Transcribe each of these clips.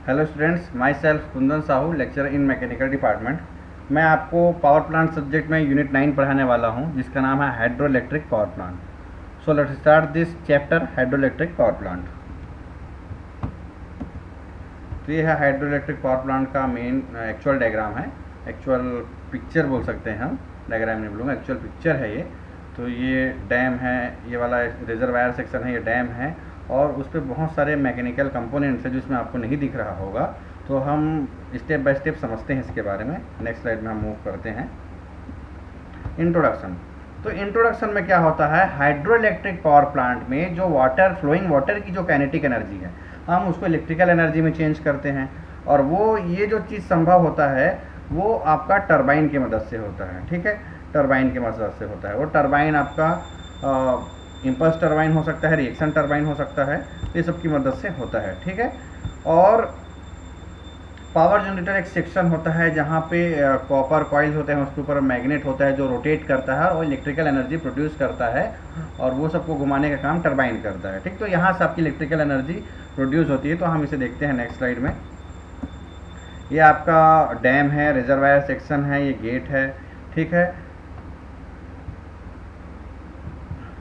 Hello students, my self Kundan Sahu, lecturer in mechanical department. मैं आपको power plant subject में unit 9 पढ़ाने वाला हूं, जिसका नाम है hydro electric power plant. So let's start this chapter, hydro electric power plant. तो ये है हाइड्रो इलेक्ट्रिक पावर प्लांट का मेन एक्चुअल डायग्राम है, एक्चुअल पिक्चर बोल सकते हैं हम, डायग्राम नहीं बोलूँगा, एक्चुअल पिक्चर है ये। तो ये डैम है, ये वाला रिजर्वायर सेक्शन है, ये डैम है, और उस पर बहुत सारे मैकेनिकल कंपोनेंट्स हैं जिसमें आपको नहीं दिख रहा होगा। तो हम स्टेप बाय स्टेप समझते हैं इसके बारे में। नेक्स्ट स्लाइड में हम मूव करते हैं। इंट्रोडक्शन। तो इंट्रोडक्शन में क्या होता है, हाइड्रो इलेक्ट्रिक पावर प्लांट में जो वाटर, फ्लोइंग वाटर की जो काइनेटिक एनर्जी है, हम उसको इलेक्ट्रिकल एनर्जी में चेंज करते हैं। और वो ये जो चीज़ संभव होता है वो आपका टरबाइन की मदद से होता है। ठीक है, टरबाइन की मदद से होता है। वो टरबाइन आपका इम्पल्स टरबाइन हो सकता है, रिएक्शन टरबाइन हो सकता है, ये सब की मदद से होता है। ठीक है, और पावर जनरेटर एक सेक्शन होता है जहाँ पे कॉपर कॉइल होते हैं, उसके ऊपर मैग्नेट होता है जो रोटेट करता है और इलेक्ट्रिकल एनर्जी प्रोड्यूस करता है, और वो सबको घुमाने का काम टरबाइन करता है। ठीक, तो यहाँ से आपकी इलेक्ट्रिकल एनर्जी प्रोड्यूस होती है। तो हम इसे देखते हैं नेक्स्ट स्लाइड में। ये आपका डैम है, रिजर्वायर सेक्शन है, ये गेट है। ठीक है,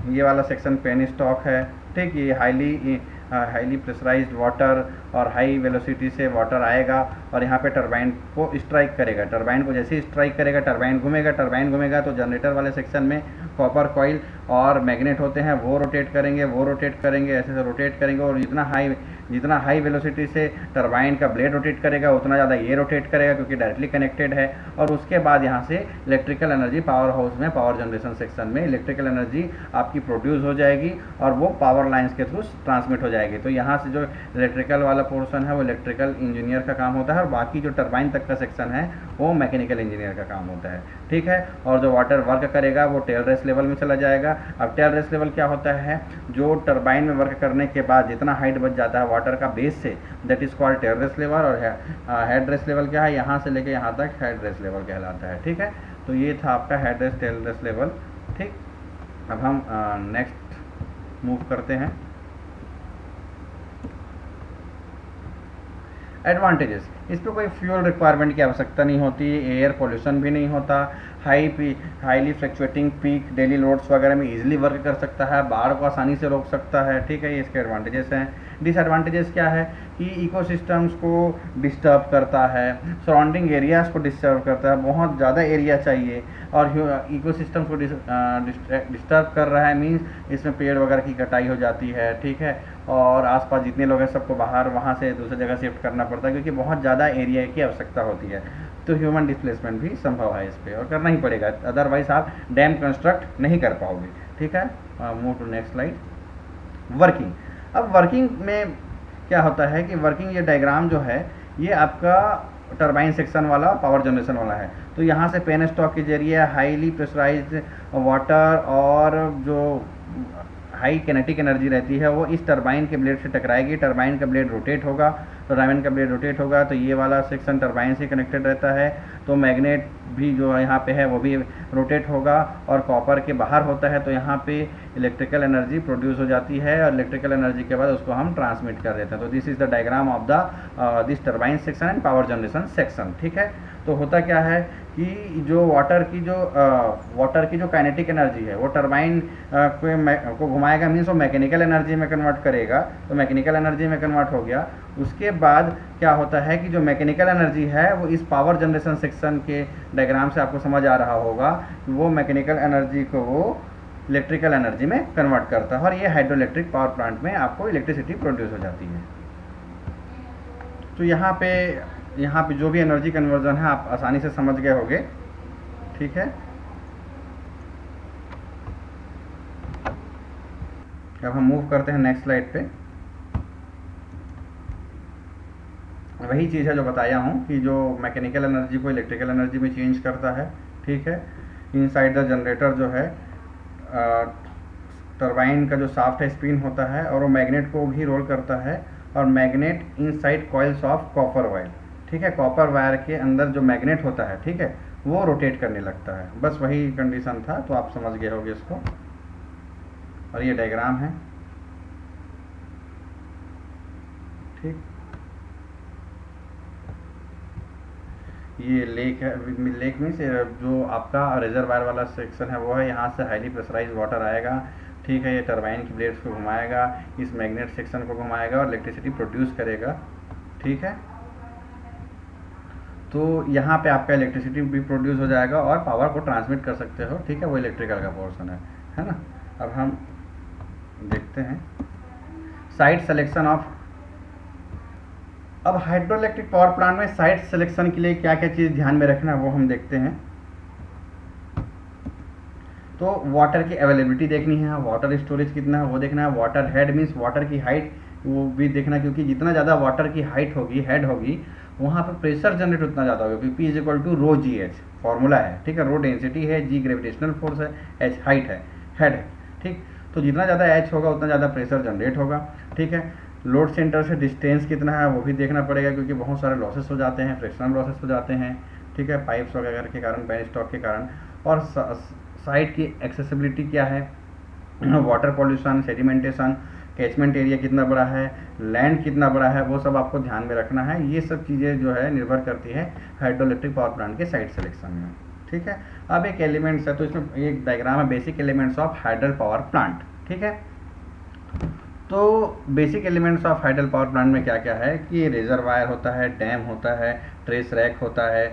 ये वाला सेक्शन पेन स्टॉक है। ठीक, ये हाईली प्रेशराइज्ड वाटर और हाई वेलोसिटी से वाटर आएगा और यहाँ पे टरबाइन को स्ट्राइक करेगा। टरबाइन को जैसे ही स्ट्राइक करेगा, टरबाइन घूमेगा। टरबाइन घूमेगा तो जनरेटर वाले सेक्शन में कॉपर कॉइल और मैग्नेट होते हैं, वो रोटेट करेंगे, ऐसे से रोटेट करेंगे। और जितना हाई वेलोसिटी से टरबाइन का ब्लेड रोटेट करेगा, उतना ज़्यादा ये रोटेट करेगा, क्योंकि डायरेक्टली कनेक्टेड है। और उसके बाद यहाँ से इलेक्ट्रिकल एनर्जी पावर हाउस में, पावर जनरेशन सेक्शन में इलेक्ट्रिकल एनर्जी आपकी प्रोड्यूस हो जाएगी और वो पावर लाइन्स के थ्रू ट्रांसमिट हो जाएगी। तो यहाँ से जो इलेक्ट्रिकल वाला पोर्शन है वो इलेक्ट्रिकल इंजीनियर का काम होता है, और बाकी जो टरबाइन तक का सेक्शन है वो मैकेनिकल इंजीनियर का काम होता है। ठीक है, और जो वाटर वर्क करेगा वो टेल रेस लेवल में चला जाएगा। अब टेल रेस लेवल क्या होता है, जो टरबाइन में वर्क करने के बाद जितना हाइट बच जाता है वाटर का बेस से, that is called tail race level. और हेड रेस लेवल क्या है, यहाँ से लेके यहाँ तक हेड रेस लेवल कहलाता है। ठीक है, तो ये था आपका head race tail race level. ठीक, अब हम नेक्स्ट मूव करते हैं। एडवांटेजेस, इस पर कोई फ्यूल रिक्वायरमेंट की आवश्यकता नहीं होती, एयर पोल्यूशन भी नहीं होता, highly fluctuating peak daily loads वगैरह में इजीली वर्क कर सकता है, बाढ़ को आसानी से रोक सकता है। ठीक है, ये इसके एडवांटेजेस हैं। डिसएडवांटेजेस क्या है कि इकोसिस्टम्स को डिस्टर्ब करता है, सराउंडिंग एरियाज़ को डिस्टर्ब करता है, बहुत ज़्यादा एरिया चाहिए और इकोसिस्टम्स को डिस्टर्ब कर रहा है, मीन्स इसमें पेड़ वगैरह की कटाई हो जाती है। ठीक है, और आसपास जितने लोग हैं सबको बाहर वहाँ से दूसरी जगह शिफ्ट करना पड़ता है, क्योंकि बहुत ज़्यादा एरिया की आवश्यकता होती है। तो ह्यूमन डिस्प्लेसमेंट भी संभव है इस पर, और करना ही पड़ेगा, अदरवाइज आप डैम कंस्ट्रक्ट नहीं कर पाओगे। ठीक है, move to next slide. Working. अब वर्किंग में क्या होता है कि वर्किंग, ये डायग्राम जो है ये आपका टरबाइन सेक्शन वाला, पावर जनरेशन वाला है। तो यहाँ से पेन स्टॉक के जरिए हाईली प्रेशराइज्ड वाटर और जो हाई किनेटिक एनर्जी रहती है वो इस टरबाइन के ब्लेड से टकराएगी। टरबाइन का ब्लेड रोटेट होगा, टरबाइन का ब्लेड रोटेट होगा तो ये वाला सेक्शन टरबाइन से कनेक्टेड रहता है। तो मैग्नेट भी जो यहाँ पे है वो भी रोटेट होगा और कॉपर के बाहर होता है, तो यहाँ पे इलेक्ट्रिकल एनर्जी प्रोड्यूस हो जाती है और इलेक्ट्रिकल एनर्जी के बाद उसको हम ट्रांसमिट कर देते हैं। तो this is the diagram of the this turbine section and power generation section. ठीक है, तो होता क्या है कि जो वाटर की जो काइनेटिक एनर्जी है वो टरबाइन को घुमाएगा, मीन्स वो मैकेनिकल एनर्जी में कन्वर्ट करेगा। तो मैकेनिकल एनर्जी में कन्वर्ट हो गया, उसके बाद क्या होता है कि जो मैकेनिकल एनर्जी है वो इस पावर जनरेशन सेक्शन के डायग्राम से आपको समझ आ रहा होगा कि वो मैकेनिकल एनर्जी को वो इलेक्ट्रिकल एनर्जी में कन्वर्ट करता है, और ये हाइड्रो इलेक्ट्रिक पावर प्लांट में आपको इलेक्ट्रिसिटी प्रोड्यूस हो जाती है। तो यहाँ पे जो भी एनर्जी कन्वर्जन है आप आसानी से समझ गए होंगे। ठीक है, अब हम मूव करते हैं नेक्स्ट स्लाइड पे। वही चीज़ है जो बताया हूँ कि जो मैकेनिकल एनर्जी को इलेक्ट्रिकल एनर्जी में चेंज करता है। ठीक है, इनसाइड द जनरेटर जो है टरबाइन का जो शाफ्ट है स्पिन होता है और वो मैग्नेट को भी रोल करता है, और magnet inside coils of copper wire. ठीक है, कॉपर वायर के अंदर जो मैग्नेट होता है, ठीक है, वो रोटेट करने लगता है। बस वही कंडीशन था, तो आप समझ गए होंगे इसको। और ये डायग्राम है। ठीक, ये लेक है, लेक मीन्स जो आपका रिजर्वायर वाला सेक्शन है वो है, यहाँ से हाईली प्रेशराइज वाटर आएगा, ठीक है। ये टरबाइन की ब्लेड्स को घुमाएगा, इस मैग्नेट सेक्शन को घुमाएगा और इलेक्ट्रिसिटी प्रोड्यूस करेगा, ठीक है। तो यहाँ पे आपका इलेक्ट्रिसिटी भी प्रोड्यूस हो जाएगा और पावर को ट्रांसमिट कर सकते हो, ठीक है। वो इलेक्ट्रिकल का पोर्शन है ना। अब हम देखते हैं साइट सिलेक्शन ऑफ। अब हाइड्रो इलेक्ट्रिक पावर प्लांट में साइट सिलेक्शन के लिए क्या क्या चीज़ ध्यान में रखना है वो हम देखते हैं। तो वाटर की अवेलेबिलिटी देखनी है, वाटर स्टोरेज कितना है वो देखना है, वाटर हेड मीन्स वाटर की हाइट वो भी देखना, क्योंकि जितना ज़्यादा वाटर की हाइट होगी, हेड होगी, वहाँ पर प्रेशर जनरेट उतना ज़्यादा होगा, क्योंकि P is equal to rho G H formula है, ठीक है। रो डेंसिटी है, जी ग्रेविटेशनल फोर्स है, एच हाइट है, हेड है, ठीक। तो जितना ज़्यादा एच होगा उतना ज़्यादा प्रेशर जनरेट होगा, ठीक है। लोड सेंटर से डिस्टेंस कितना है वो भी देखना पड़ेगा, क्योंकि बहुत सारे लॉसेस हो जाते हैं, फ्रिक्शनल लॉसेस हो जाते हैं, ठीक है, पाइप्स वगैरह के कारण, पेन स्टॉक के कारण। और साइट की एक्सेसिबिलिटी क्या है, water pollution, sedimentation, catchment area कितना बड़ा है, लैंड कितना बड़ा है, वो सब आपको ध्यान में रखना है। ये सब चीज़ें जो है निर्भर करती है हाइड्रो इलेक्ट्रिक पावर प्लांट के साइट सिलेक्शन में, ठीक है। अब एक एलिमेंट्स है, तो इसमें एक डायग्राम है, basic elements of hydro power plant, ठीक है। तो basic elements of hydel power plant में क्या क्या है कि रिजर्वायर होता है, डैम होता है, ट्रेस रैक होता है,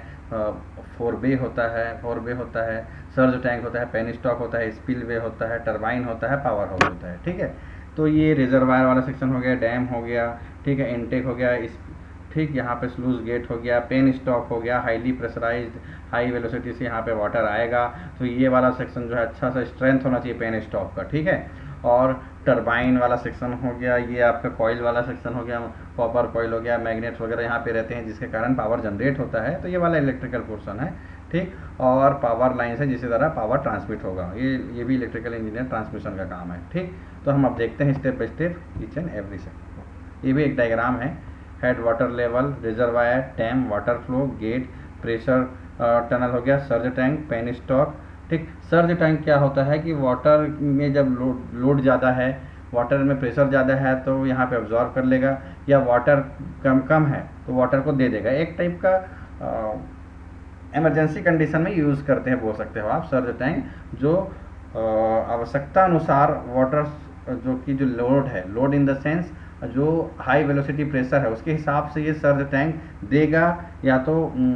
फोरबे होता है, सर्ज टैंक होता है, पेन स्टॉक होता है, स्पिलवे होता है, टरबाइन होता है, पावर हाउस होता है, ठीक है। तो ये रिजर्वायर वाला सेक्शन हो गया, डैम हो गया, ठीक है, इनटेक हो गया, इस ठीक, यहाँ पे स्लूज गेट हो गया, पेन स्टॉक हो गया, हाईली प्रेशराइज्ड, हाई वेलोसिटी से यहाँ पे वाटर आएगा, तो ये वाला सेक्शन जो है अच्छा सा स्ट्रेंथ होना चाहिए पेन स्टॉक का, ठीक है। और टरबाइन वाला सेक्शन हो गया, ये आपका कॉइल वाला सेक्शन हो गया, कॉपर कॉइल हो गया, मैग्नेट्स वगैरह यहाँ पे रहते हैं जिसके कारण पावर जनरेट होता है, तो ये वाला इलेक्ट्रिकल पोर्शन है, ठीक। और पावर लाइन है जिससे द्वारा पावर ट्रांसमिट होगा, ये भी इलेक्ट्रिकल इंजीनियर ट्रांसमिशन का काम है, ठीक। तो हम अब देखते हैं step by step each and every section. ये भी एक डायग्राम है, head water level, reservoir, dam, water flow, gate, pressure tunnel हो गया, सर्ज टैंक, पेन स्टॉक, ठीक। सर्ज टैंक क्या होता है कि वाटर में जब लोड ज़्यादा है, वाटर में प्रेशर ज़्यादा है तो यहाँ पे ऑब्जॉर्व कर लेगा, या वाटर कम है तो वाटर को दे देगा, एक टाइप का इमरजेंसी कंडीशन में यूज़ करते हैं, बोल सकते हो आप सर्ज टैंक, जो आवश्यकता अनुसार वाटर जो कि जो लोड है, लोड इन द सेंस जो हाई वेलोसिटी प्रेशर है उसके हिसाब से ये सर्ज टैंक देगा, या तो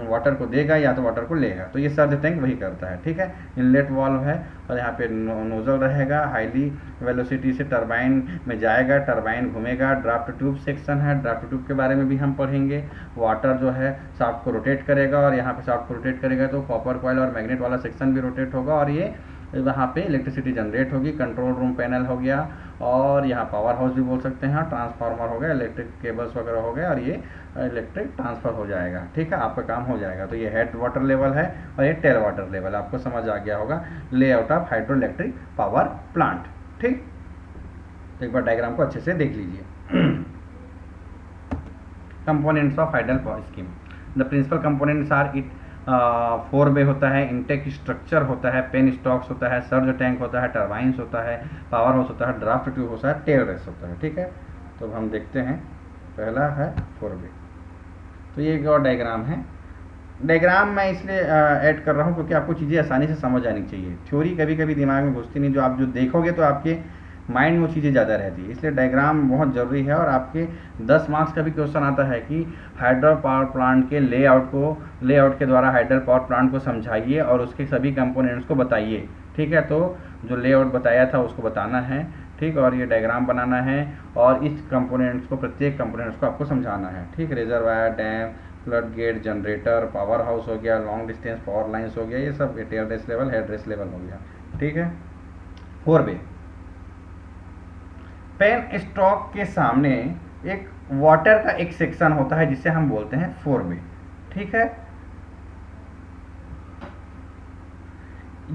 वाटर को देगा या तो वाटर को लेगा, तो ये सर्ज टैंक वही करता है, ठीक है। इनलेट वाल्व है और यहाँ पे नोजल रहेगा, हाईली वेलोसिटी से टरबाइन में जाएगा, टरबाइन घूमेगा, ड्राफ्ट ट्यूब सेक्शन है, ड्राफ्ट ट्यूब के बारे में भी हम पढ़ेंगे। वाटर जो है शाफ्ट को रोटेट करेगा और यहाँ पे शाफ्ट को रोटेट करेगा तो कॉपर कॉइल और मैग्नेट वाला सेक्शन भी रोटेट होगा और ये वहाँ पे इलेक्ट्रिसिटी जनरेट होगी। कंट्रोल रूम पैनल हो गया और यहाँ पावर हाउस भी बोल सकते हैं, ट्रांसफार्मर हो गया, इलेक्ट्रिक केबल्स वगैरह हो गए और ये इलेक्ट्रिक ट्रांसफ़र हो जाएगा, ठीक है, आपका काम हो जाएगा। तो ये हेड वाटर लेवल है और ये टेल वाटर लेवल, आपको समझ आ गया होगा layout of hydro electric power plant, ठीक। तो एक बार डायग्राम को अच्छे से देख लीजिए। Components of hydel power scheme, the principal components are it, forebay होता है, इंटेक स्ट्रक्चर होता है, पेन स्टॉक्स होता है, सर्ज टैंक होता है, टरबाइंस होता है, पावर हाउस होता है, ड्राफ्ट ट्यूब होता है, टेल रेस होता है, ठीक है। तो हम देखते हैं, पहला है फोरबे। तो ये एक और डायग्राम है, डायग्राम मैं इसलिए ऐड कर रहा हूँ क्योंकि आपको चीज़ें आसानी से समझ आनी चाहिए। थ्योरी कभी कभी दिमाग में घुसती नहीं, जो आप जो देखोगे तो आपके माइंड में वो चीज़ें ज़्यादा रहती है, इसलिए डायग्राम बहुत ज़रूरी है। और आपके 10 मार्क्स का भी क्वेश्चन आता है कि हाइड्रो पावर प्लांट के लेआउट के द्वारा हाइड्रो पावर प्लांट को समझाइए और उसके सभी कंपोनेंट्स को बताइए, ठीक है। तो जो लेआउट बताया था उसको बताना है, ठीक, और ये डायग्राम बनाना है और इस कंपोनेंट्स को, प्रत्येक कंपोनेंट्स को आपको समझाना है, ठीक। Reservoir, dam, flood gate, generator, power house हो गया, लॉन्ग डिस्टेंस पावर लाइन्स हो गया, ये सब tail race level, head race level हो गया, ठीक है। फोरबे, पेन स्टॉक के सामने एक वाटर का एक सेक्शन होता है जिसे हम बोलते हैं फोरबे, ठीक है।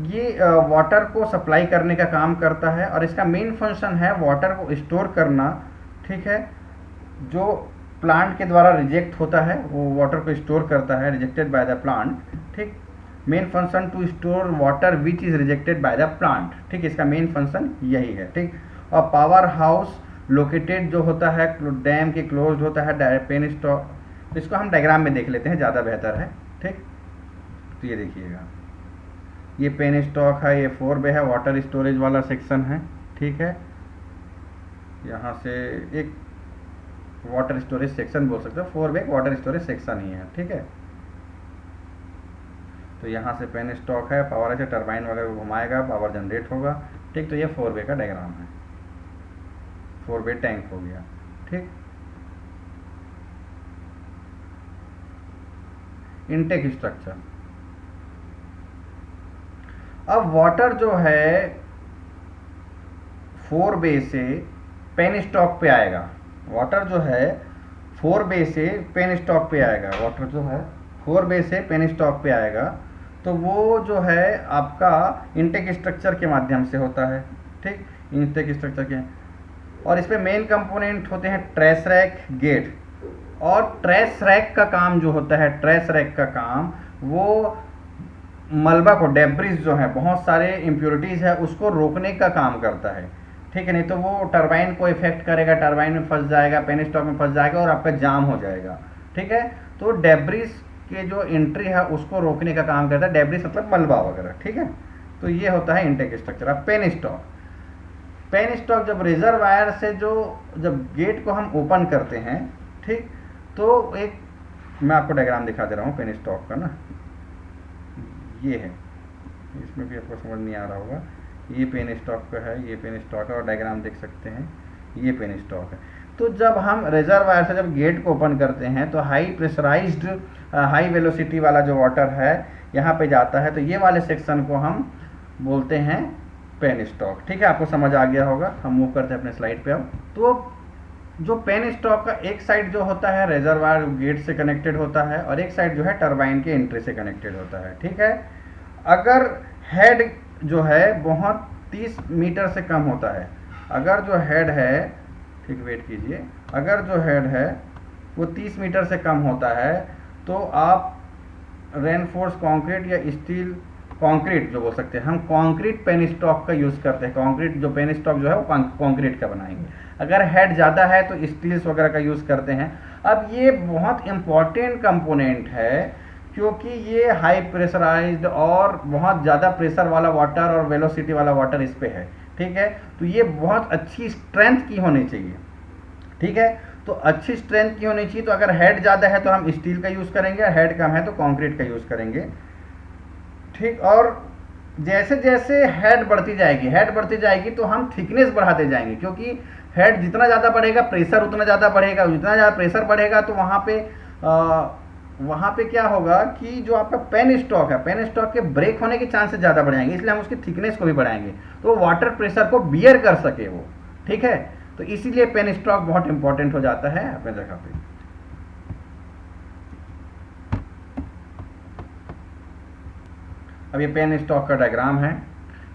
ये वाटर को सप्लाई करने का काम करता है और इसका मेन फंक्शन है वाटर को स्टोर करना, ठीक है। जो प्लांट के द्वारा रिजेक्ट होता है वो वाटर को स्टोर करता है, रिजेक्टेड बाय द प्लांट, ठीक। Main function to store water which is rejected by the plant, ठीक, इसका मेन फंक्शन यही है, ठीक। और पावर हाउस लोकेटेड जो होता है डैम के क्लोज होता है, पेन स्टॉक, इसको हम डायग्राम में देख लेते हैं, ज़्यादा बेहतर है, ठीक, तो ये देखिएगा, ये पेन स्टॉक है, ये 4 बे है, वाटर स्टोरेज वाला सेक्शन है। ठीक है, यहाँ से एक वाटर स्टोरेज सेक्शन बोल सकते हो, 4 बे वाटर स्टोरेज सेक्शन ही है। ठीक है, तो यहाँ से पेन स्टॉक है, पावर ऐसे टरबाइन वगैरह घुमाएगा, पावर जनरेट होगा। ठीक, तो ये 4 बे का डायग्राम है, 4 बे टैंक हो गया। ठीक, इनटेक स्ट्रक्चर। अब वाटर जो है 4 बे से पेन स्टॉक पे आएगा, वाटर जो है 4 बे से पेन स्टॉक पे आएगा, वाटर जो है 4 बे से पेन स्टॉक पे आएगा, तो वो जो है आपका इनटेक स्ट्रक्चर के माध्यम से होता है। ठीक, इनटेक स्ट्रक्चर के, और इसमें मेन कंपोनेंट होते हैं ट्रेस रैक, गेट। और ट्रेस रैक का काम जो होता है, ट्रेस रैक का काम वो मलबा को, डेब्रिस जो है, बहुत सारे इम्प्योरिटीज़ है, उसको रोकने का काम करता है। ठीक है, नहीं तो वो टरबाइन को इफेक्ट करेगा, टरबाइन में फंस जाएगा, पेन स्टॉक में फंस जाएगा और आपका जाम हो जाएगा। ठीक है, तो डेब्रिस के जो एंट्री है उसको रोकने का काम करता है, डेब्रिस मतलब मलबा वगैरह। ठीक है, तो ये होता है इनटेक स्ट्रक्चर। अब पेन स्टॉक, पेन स्टॉक जब रिजर्वायर से जब गेट को हम ओपन करते हैं, ठीक, तो एक मैं आपको डायग्राम दिखा दे रहा हूँ पेन स्टॉक का ना, ये है, इसमें भी आपको समझ नहीं आ रहा होगा, ये पेन स्टॉक का है, ये पेन स्टॉक है, और डायग्राम देख सकते हैं, ये पेन स्टॉक है। तो जब हम रिजर्वायर से जब गेट को ओपन करते हैं तो हाई प्रेशराइज्ड हाई वेलोसिटी वाला जो वाटर है यहाँ पे जाता है, तो ये वाले सेक्शन को हम बोलते हैं पेन स्टॉक। ठीक है, आपको समझ आ गया होगा। हम मूव करते हैं अपने स्लाइड पे अब। तो जो पेन स्टॉक का एक साइड जो होता है रिजर्वायर गेट से कनेक्टेड होता है, और एक साइड जो है टरबाइन के एंट्री से कनेक्टेड होता है। ठीक है, अगर हेड जो है बहुत 30 मीटर से कम होता है, अगर जो हेड है, ठीक वेट कीजिए, अगर जो हेड है वो 30 मीटर से कम होता है, तो आप रेनफोर्स कंक्रीट या स्टील कंक्रीट जो बोल सकते हैं, हम कंक्रीट पेन स्टॉक का यूज़ करते हैं। कंक्रीट जो पेन स्टॉक जो है वो कंक्रीट का बनाएंगे। अगर हेड ज़्यादा है तो स्टील्स वगैरह का यूज़ करते हैं। अब ये बहुत इम्पॉर्टेंट कंपोनेंट है, क्योंकि ये हाई प्रेशराइज्ड और बहुत ज़्यादा प्रेशर वाला वाटर और वेलोसिटी वाला वाटर इस पे है। ठीक है, तो ये बहुत अच्छी स्ट्रेंथ की होनी चाहिए। ठीक है, तो अच्छी स्ट्रेंथ की होनी चाहिए। तो अगर हेड ज़्यादा है तो हम स्टील का यूज़ करेंगे, हेड कम है तो कंक्रीट का यूज़ करेंगे। ठीक, और जैसे जैसे हेड बढ़ती जाएगी तो हम थिकनेस बढ़ाते जाएंगे, क्योंकि हेड जितना ज़्यादा बढ़ेगा प्रेशर उतना ज़्यादा बढ़ेगा, जितना ज़्यादा प्रेशर बढ़ेगा तो वहाँ पे क्या होगा कि जो आपका पेन स्टॉक है, पेन स्टॉक के ब्रेक होने के चांसेस ज़्यादा बढ़ जाएंगे, इसलिए हम उसकी थिकनेस को भी बढ़ाएंगे तो वाटर प्रेशर को बियर कर सके वो। ठीक है, तो इसीलिए पेन स्टॉक बहुत इंपॉर्टेंट हो जाता है अपने जगह पे। अब ये पेन स्टॉक का डायग्राम है।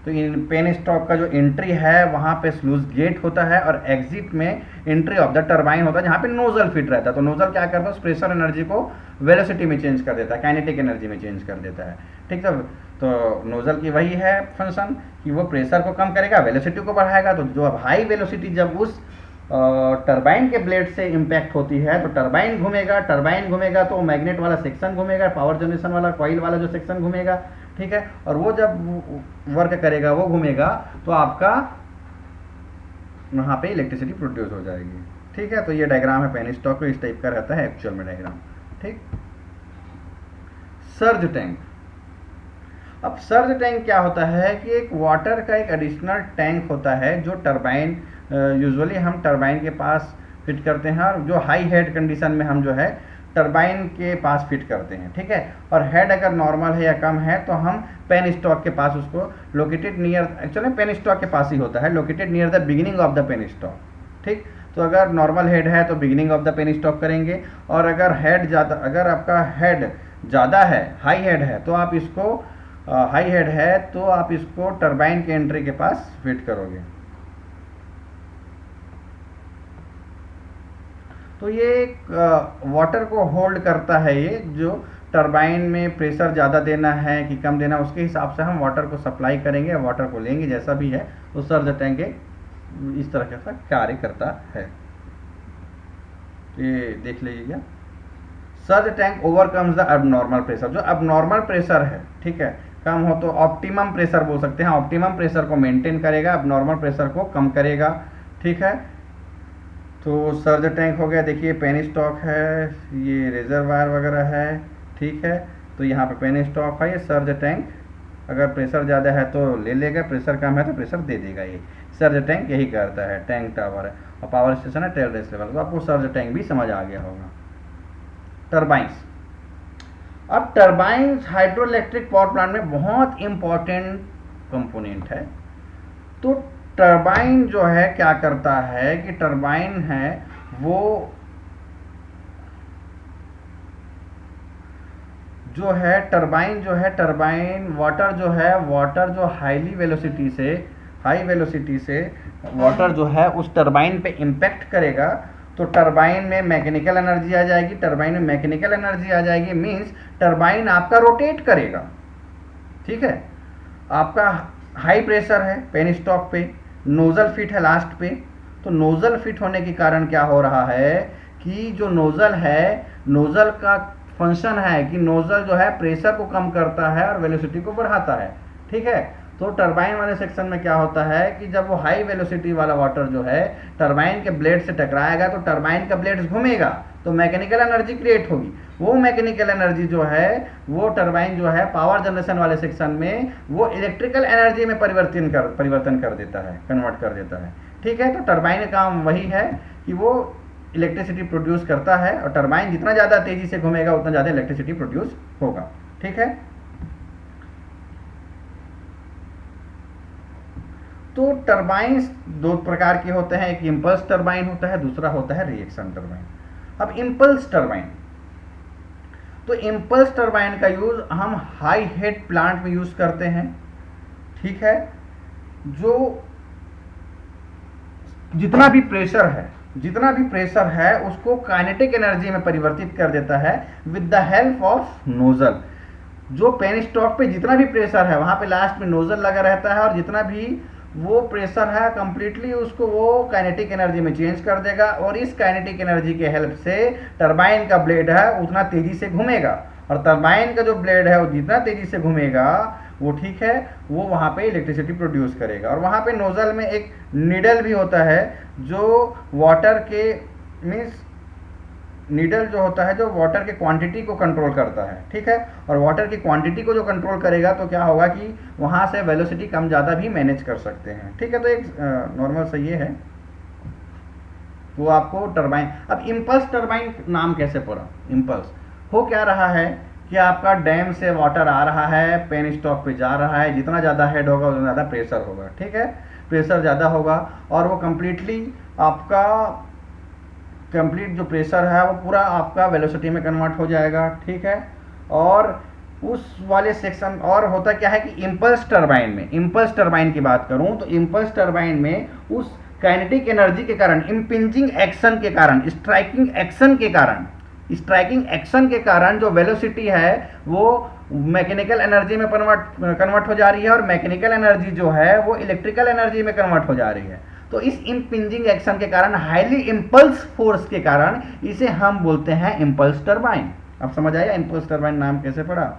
तो इन पेन स्टॉक का जो एंट्री है वहाँ पे स्लूज गेट होता है, और एग्जिट में एंट्री ऑफ द टरबाइन होता है, जहाँ पे नोजल फिट रहता है। तो नोजल क्या करता है, उस प्रेशर एनर्जी को वेलोसिटी में चेंज कर देता है, काइनेटिक एनर्जी में चेंज कर देता है। ठीक है, तो नोजल की वही है फंक्शन कि वो प्रेशर को कम करेगा, वेलोसिटी को बढ़ाएगा। तो जो अब हाई वेलोसिटी जब उस टरबाइन के ब्लेड से इम्पैक्ट होती है तो टरबाइन घूमेगा तो मैग्नेट वाला सेक्शन घूमेगा, पावर जनरेशन वाला कॉइल वाला जो सेक्शन घूमेगा। ठीक है, और वो जब वर्क करेगा, वो घूमेगा, तो आपका वहाँ पे इलेक्ट्रिसिटी प्रोड्यूस हो जाएगी। ठीक है, तो ये डायग्राम है पेन स्टॉक, इस टाइप का रहता है एक्चुअल में डायग्राम। ठीक, सर्ज टैंक। अब सर्ज टैंक क्या होता है कि एक वाटर का एक एडिशनल टैंक होता है जो टरबाइन, यूजुअली हम टरबाइन के पास फिट करते हैं, और जो हाई हेड कंडीशन में हम जो है टरबाइन के पास फिट करते हैं। ठीक है, और हेड अगर नॉर्मल है या कम है तो हम पेन स्टॉक के पास उसको located near, actually penstock के पास ही होता है, located near the beginning of the penstock. ठीक, तो अगर नॉर्मल हेड है तो beginning of the penstock करेंगे, और अगर हेड ज़्यादा, अगर आपका हेड ज़्यादा है, हाई हेड है, तो आप इसको हाई हेड है तो आप इसको टरबाइन के एंट्री के पास फिट करोगे। तो ये वाटर को होल्ड करता है, ये जो टरबाइन में प्रेशर ज़्यादा देना है कि कम देना, उसके हिसाब से हम वाटर को सप्लाई करेंगे, वाटर को लेंगे, जैसा भी है तो सर्ज टैंक इस तरह का कार्य करता है। ये देख लीजिएगा। Surge tank overcomes the abnormal pressure, जो अबनॉर्मल प्रेशर है, ठीक है, कम हो तो ऑप्टिमम प्रेशर बोल सकते हैं, ऑप्टिमम प्रेशर को मेंटेन करेगा, अबनॉर्मल प्रेशर को कम करेगा, ठीक है। तो सर्ज टैंक हो गया, देखिए पेन स्टॉक है, ये रिजर्वायर वगैरह है, ठीक है। तो यहाँ पे पेन स्टॉक है, ये सर्ज टैंक, अगर प्रेशर ज़्यादा है तो ले लेगा, प्रेशर कम है तो प्रेशर दे देगा। ये सर्ज टैंक यही करता है। टैंक टावर है और पावर स्टेशन है टेरेस लेवल, तो आपको सर्ज टैंक भी समझ आ गया होगा। टर्बाइंस, अब turbines hydro electric power plant में बहुत इंपॉर्टेंट कंपोनेंट है। तो टर्बाइन जो है क्या करता है कि टर्बाइन है वो जो है टर्बाइन वाटर जो हाई वेलोसिटी से वाटर जो है उस टर्बाइन पे इम्पैक्ट करेगा, तो टर्बाइन में मैकेनिकल एनर्जी आ जाएगी, मींस टर्बाइन आपका रोटेट करेगा, ठीक है। आपका हाई प्रेशर है पेन स्टॉक पे, नोजल फिट है लास्ट पे, तो नोजल फिट होने के कारण क्या हो रहा है कि जो नोजल है, नोजल का फंक्शन है कि नोजल जो है प्रेशर को कम करता है और वेलोसिटी को बढ़ाता है, ठीक है। तो टरबाइन वाले सेक्शन में क्या होता है कि जब वो हाई वेलोसिटी वाला वाटर जो है टरबाइन के ब्लेड से टकराएगा तो टरबाइन का ब्लेड्स घूमेगा, तो मैकेनिकल एनर्जी क्रिएट होगी। वो मैकेनिकल एनर्जी जो है वो टरबाइन जो है पावर जनरेशन वाले सेक्शन में वो इलेक्ट्रिकल एनर्जी में परिवर्तन कर देता है, कन्वर्ट कर देता है, ठीक है। तो टरबाइन का काम वही है कि वो इलेक्ट्रिसिटी प्रोड्यूस करता है, और टरबाइन जितना ज़्यादा तेजी से घूमेगा उतना ज़्यादा इलेक्ट्रिसिटी प्रोड्यूस होगा, ठीक है। तो टरबाइंस दो प्रकार के होते हैं, एक इंपल्स टरबाइन होता है, दूसरा होता है रिएक्शन टरबाइन। अब इंपल्स टरबाइन, तो इंपल्स टरबाइन का यूज हम हाई हेड प्लांट में यूज करते हैं, ठीक है। जो जितना भी प्रेशर है उसको काइनेटिक एनर्जी में परिवर्तित कर देता है with the help of nozzle. जो पेन स्टॉक पे जितना भी प्रेशर है वहां पे लास्ट में नोजल लगा रहता है, और जितना भी वो प्रेशर है कंप्लीटली उसको वो काइनेटिक एनर्जी में चेंज कर देगा, और इस काइनेटिक एनर्जी के हेल्प से टरबाइन का ब्लेड है उतना तेजी से घूमेगा, और टरबाइन का जो ब्लेड है वो जितना तेजी से घूमेगा वो, ठीक है, वो वहाँ पे इलेक्ट्रिसिटी प्रोड्यूस करेगा। और वहाँ पे नोजल में एक नीडल भी होता है जो वाटर के मीन्स नीडल जो होता है जो वाटर के क्वांटिटी को कंट्रोल करता है, ठीक है। और वाटर की क्वांटिटी को जो कंट्रोल करेगा तो क्या होगा कि वहाँ से वेलोसिटी कम ज़्यादा भी मैनेज कर सकते हैं, ठीक है। तो एक नॉर्मल सा ये है वो आपको टरबाइन। अब इंपल्स टरबाइन नाम कैसे पड़ा? इंपल्स हो क्या रहा है कि आपका डैम से वाटर आ रहा है, पेन स्टॉक पे जा रहा है, जितना ज़्यादा हेड होगा उतना ज़्यादा प्रेशर होगा, ठीक है। प्रेशर ज़्यादा होगा और वो कंप्लीटली आपका कंप्लीट जो प्रेशर है वो पूरा आपका वेलोसिटी में कन्वर्ट हो जाएगा, ठीक है। और उस वाले सेक्शन और होता क्या है कि इंपल्स टरबाइन की बात करूं तो इंपल्स टरबाइन में उस काइनेटिक एनर्जी के कारण, इम्पिंजिंग एक्शन के कारण, स्ट्राइकिंग एक्शन के कारण जो वेलोसिटी है वो मैकेनिकल एनर्जी में कन्वर्ट हो जा रही है, और मैकेनिकल एनर्जी जो है वो इलेक्ट्रिकल एनर्जी में कन्वर्ट हो जा रही है। तो इस इम्पिंजिंग एक्शन के कारण, हाईली इंपल्स फोर्स के कारण इसे हम बोलते हैं इंपल्स टरबाइन। अब समझ आया इंपल्स टरबाइन नाम कैसे पड़ा?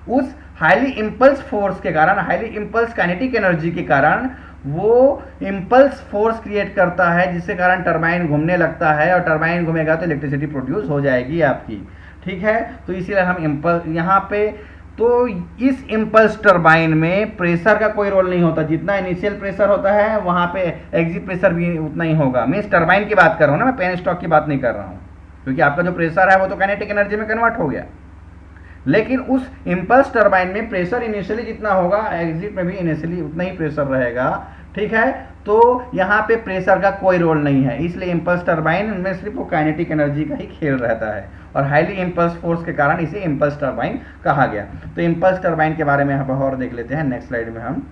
उस हाईली इंपल्स फोर्स के कारण, हाईली इंपल्स काइनेटिक एनर्जी के कारण वो इंपल्स फोर्स क्रिएट करता है, जिसके कारण टरबाइन घूमने लगता है, और टरबाइन घूमेगा तो इलेक्ट्रिसिटी प्रोड्यूस हो जाएगी आपकी, ठीक है। तो इसीलिए हम इंपल्स यहाँ पे, तो इस इंपल्स टरबाइन में प्रेशर का कोई रोल नहीं होता, जितना इनिशियल प्रेशर होता है वहाँ पे एग्जिट प्रेशर भी उतना ही होगा। मैं इस टरबाइन की बात कर रहा हूँ ना, मैं पेन स्टॉक की बात नहीं कर रहा हूँ, क्योंकि आपका जो प्रेशर है वो तो काइनेटिक एनर्जी में कन्वर्ट हो गया। लेकिन उस इंपल्स टरबाइन में प्रेशर इनिशियली जितना होगा एग्जिट में भी इनिशियली उतना ही प्रेशर रहेगा, ठीक है। तो यहाँ पे प्रेशर का कोई रोल नहीं है, इसलिए इंपल्स टरबाइन में सिर्फ वो काइनेटिक एनर्जी का ही खेल रहता है, और हाईली इंपल्स फोर्स के कारण इसे इंपल्स टरबाइन कहा गया। तो इंपल्स टरबाइन के बारे में यहाँ पर और देख लेते हैं नेक्स्ट स्लाइड में। हम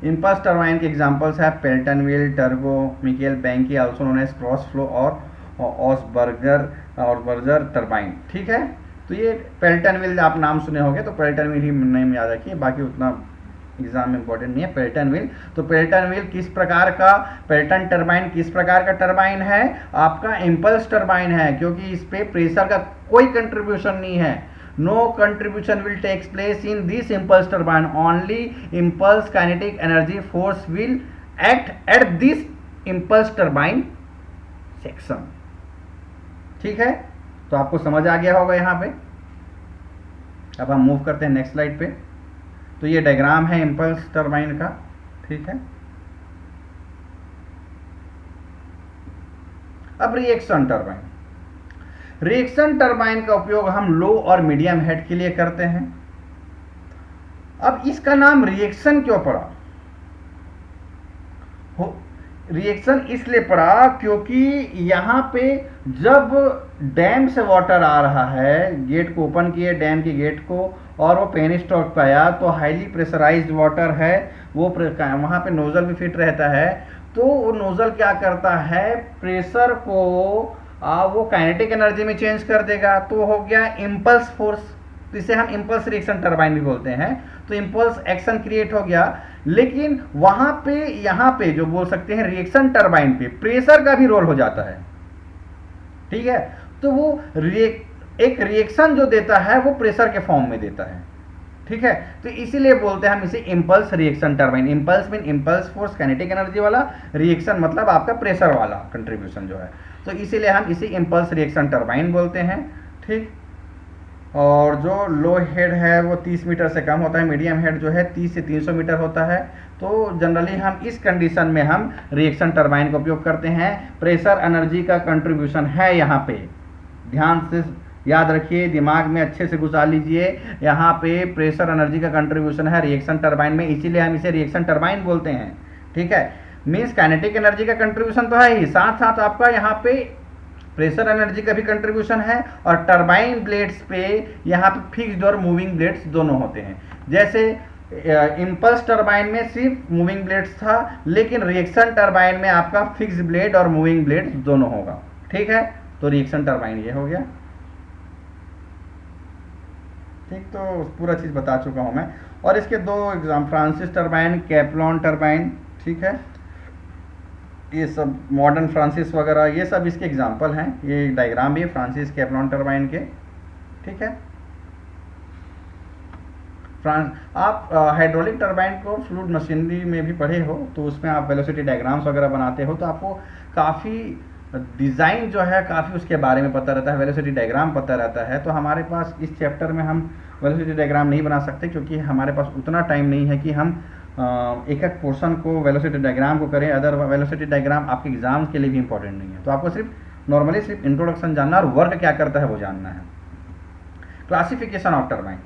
इंपल्स टरबाइन के एग्जांपल्स है Pelton wheel, turbo, Michell Banki, also known as cross flow और ऑसबर्गर टरबाइन, ठीक है। तो ये पेल्टन व्हील आप नाम सुने होंगे, तो पेल्टन व्हील ही नेम याद रखिए, बाकी उतना एग्जाम में इंपॉर्टेंट नहीं है। पेल्टन व्हील, तो पेल्टन व्हील किस प्रकार का, पेल्टन टरबाइन किस प्रकार का टरबाइन है, आपका इम्पल्स टरबाइन है, क्योंकि इस पे प्रेशर का कोई कंट्रीब्यूशन नहीं है। No contribution will takes place in this impulse turbine, only impulse kinetic energy force will act at this impulse turbine section. ठीक है, तो आपको समझ आ गया होगा यहां पे। अब हम मूव करते हैं नेक्स्ट स्लाइड पे। तो ये डायग्राम है इम्पल्स टरबाइन का, ठीक है। अब रिएक्शन टरबाइन, रिएक्शन टरबाइन का उपयोग हम लो और मीडियम हेड के लिए करते हैं। अब इसका नाम रिएक्शन क्यों पड़ा, रिएक्शन इसलिए पड़ा क्योंकि यहां पे जब डैम से वाटर आ रहा है, गेट को ओपन किए डैम के गेट को, और वो पेन स्टॉक पे आया, तो हाईली प्रेशराइज्ड वाटर है, वो वहां पे नोजल भी फिट रहता है, तो वो नोजल क्या करता है, प्रेशर को वो काइनेटिक एनर्जी में चेंज कर देगा, तो हो गया इम्पल्स फोर्स। तो इसे हम इम्पल्स रिएक्शन टरबाइन भी बोलते हैं। तो इम्पल्स एक्शन क्रिएट हो गया, लेकिन वहां पे यहां पे जो बोल सकते हैं रिएक्शन टरबाइन पे प्रेशर का भी रोल हो जाता है, ठीक है। तो वो एक रिएक्शन जो देता है वो प्रेशर के फॉर्म में देता है, ठीक है। तो इसीलिए बोलते हैं हम इसे impulse reaction turbine. Impulse mean impulse force kinetic energy वाला, रिएक्शन मतलब आपका प्रेशर वाला कंट्रीब्यूशन जो है, तो इसीलिए हम इसे इम्पल्स रिएक्शन टरबाइन बोलते हैं, ठीक। और जो लो हेड है वो 30 मीटर से कम होता है, मीडियम हेड जो है 30 से 300 मीटर होता है। तो जनरली हम इस कंडीशन में हम रिएक्शन टरबाइन का उपयोग करते हैं। प्रेशर एनर्जी का कंट्रीब्यूशन है यहाँ पे, ध्यान से याद रखिए, दिमाग में अच्छे से घुसा लीजिए, यहाँ पे प्रेशर एनर्जी का कंट्रीब्यूशन है रिएक्शन टरबाइन में, इसीलिए हम इसे रिएक्शन टरबाइन बोलते हैं, ठीक है। मीन्स काइनेटिक एनर्जी का कंट्रीब्यूशन तो है ही, साथ साथ आपका यहाँ पे प्रेशर एनर्जी का भी कंट्रीब्यूशन है, और टरबाइन ब्लेड्स पे यहाँ पे फिक्स्ड और मूविंग ब्लेड्स दोनों होते हैं। जैसे इम्पल्स टरबाइन में सिर्फ मूविंग ब्लेड्स था, लेकिन रिएक्शन टरबाइन में आपका फिक्स्ड ब्लेड और मूविंग ब्लेड्स दोनों होगा, ठीक है। तो रिएक्शन टरबाइन ये हो गया, ठीक। तो पूरा चीज बता चुका हूं मैं। और इसके दो exam, Francis turbine, Kaplan turbine, ठीक है, ये सब मॉडर्न फ्रांसिस वगैरह ये सब इसके एग्जाम्पल हैं। ये डायग्राम भी है फ्रांसिस कैप्लॉन टरबाइन के, ठीक है। आप हाइड्रोलिक टरबाइन को फ्लूइड मशीनरी में भी पढ़े हो, तो उसमें आप वेलोसिटी डायग्राम्स वगैरह बनाते हो, तो आपको काफ़ी डिज़ाइन जो है काफ़ी उसके बारे में पता रहता है, वेलोसिटी डायग्राम पता रहता है। तो हमारे पास इस चैप्टर में हम वेलोसिटी डायग्राम नहीं बना सकते, क्योंकि हमारे पास उतना टाइम नहीं है कि हम एक एक पोर्शन को वेलोसिटी डायग्राम को करें। अदर वेलोसिटी डायग्राम आपके एग्जाम के लिए भी इंपॉर्टेंट नहीं है, तो आपको सिर्फ नॉर्मली सिर्फ इंट्रोडक्शन जानना और वर्क क्या करता है वो जानना है। क्लासिफिकेशन ऑफ टरबाइन,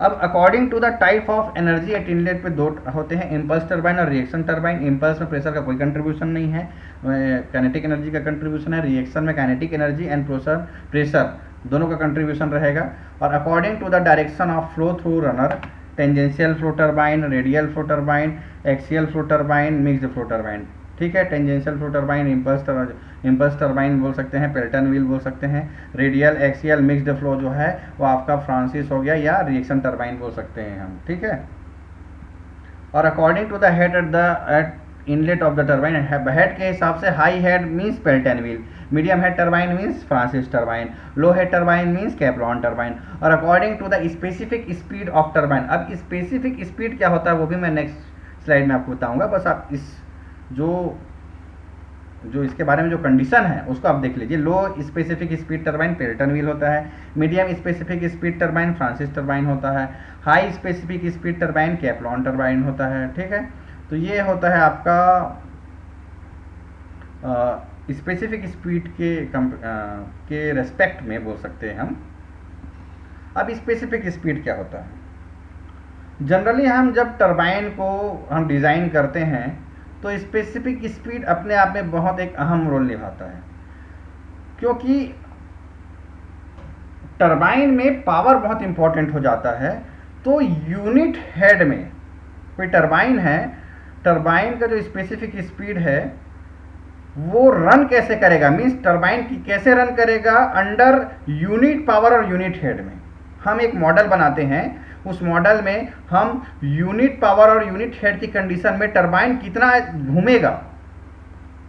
अब according to the type of energy at inlet पे दो होते हैं, इम्पल्स टरबाइन और रिएक्शन टरबाइन। इम्पल्स में प्रेशर का कोई कंट्रीब्यूशन नहीं है, काइनेटिक एनर्जी का कंट्रीब्यूशन है। रिएक्शन में काइनेटिक एनर्जी एंड प्रेशर दोनों का कंट्रीब्यूशन रहेगा। और according to the direction of flow through runner, tangential flow turbine, radial flow turbine, axial flow turbine, mixed flow turbine, ठीक है। Tangential flow turbine impulse turbine बोल सकते हैं, पेल्टन व्हील बोल सकते हैं। रेडियल, एक्सियल, मिक्स्ड फ्लो जो है वो आपका फ्रांसिस हो गया, या रिएक्शन टरबाइन बोल सकते हैं हम, ठीक है। और according to the head at inlet of the turbine, head के हिसाब से high head means Pelton wheel, medium head turbine means Francis turbine, low head turbine means Kaplan turbine. और according to the specific speed of turbine, अब specific speed क्या होता है वो भी मैं नेक्स्ट स्लाइड में आपको बताऊंगा। बस आप इस जो इसके बारे में जो कंडीशन है उसको आप देख लीजिए। Low specific speed turbine Pelton wheel होता है, medium specific speed turbine Francis turbine होता है, high specific speed turbine Kaplan turbine होता है, ठीक है। तो ये होता है आपका स्पेसिफिक स्पीड के रेस्पेक्ट में बोल सकते हैं हम। अब स्पेसिफिक स्पीड क्या होता है, जनरली हम जब टरबाइन को हम डिज़ाइन करते हैं तो स्पेसिफिक स्पीड अपने आप में बहुत एक अहम रोल निभाता है, क्योंकि टरबाइन में पावर बहुत इंपॉर्टेंट हो जाता है। तो यूनिट हेड में कोई टरबाइन है, टरबाइन का जो स्पेसिफिक स्पीड है वो रन कैसे करेगा, मीन्स टरबाइन की कैसे रन करेगा अंडर यूनिट पावर और यूनिट हेड में। हम एक मॉडल बनाते हैं, उस मॉडल में हम यूनिट पावर और यूनिट हेड की कंडीशन में टरबाइन कितना घूमेगा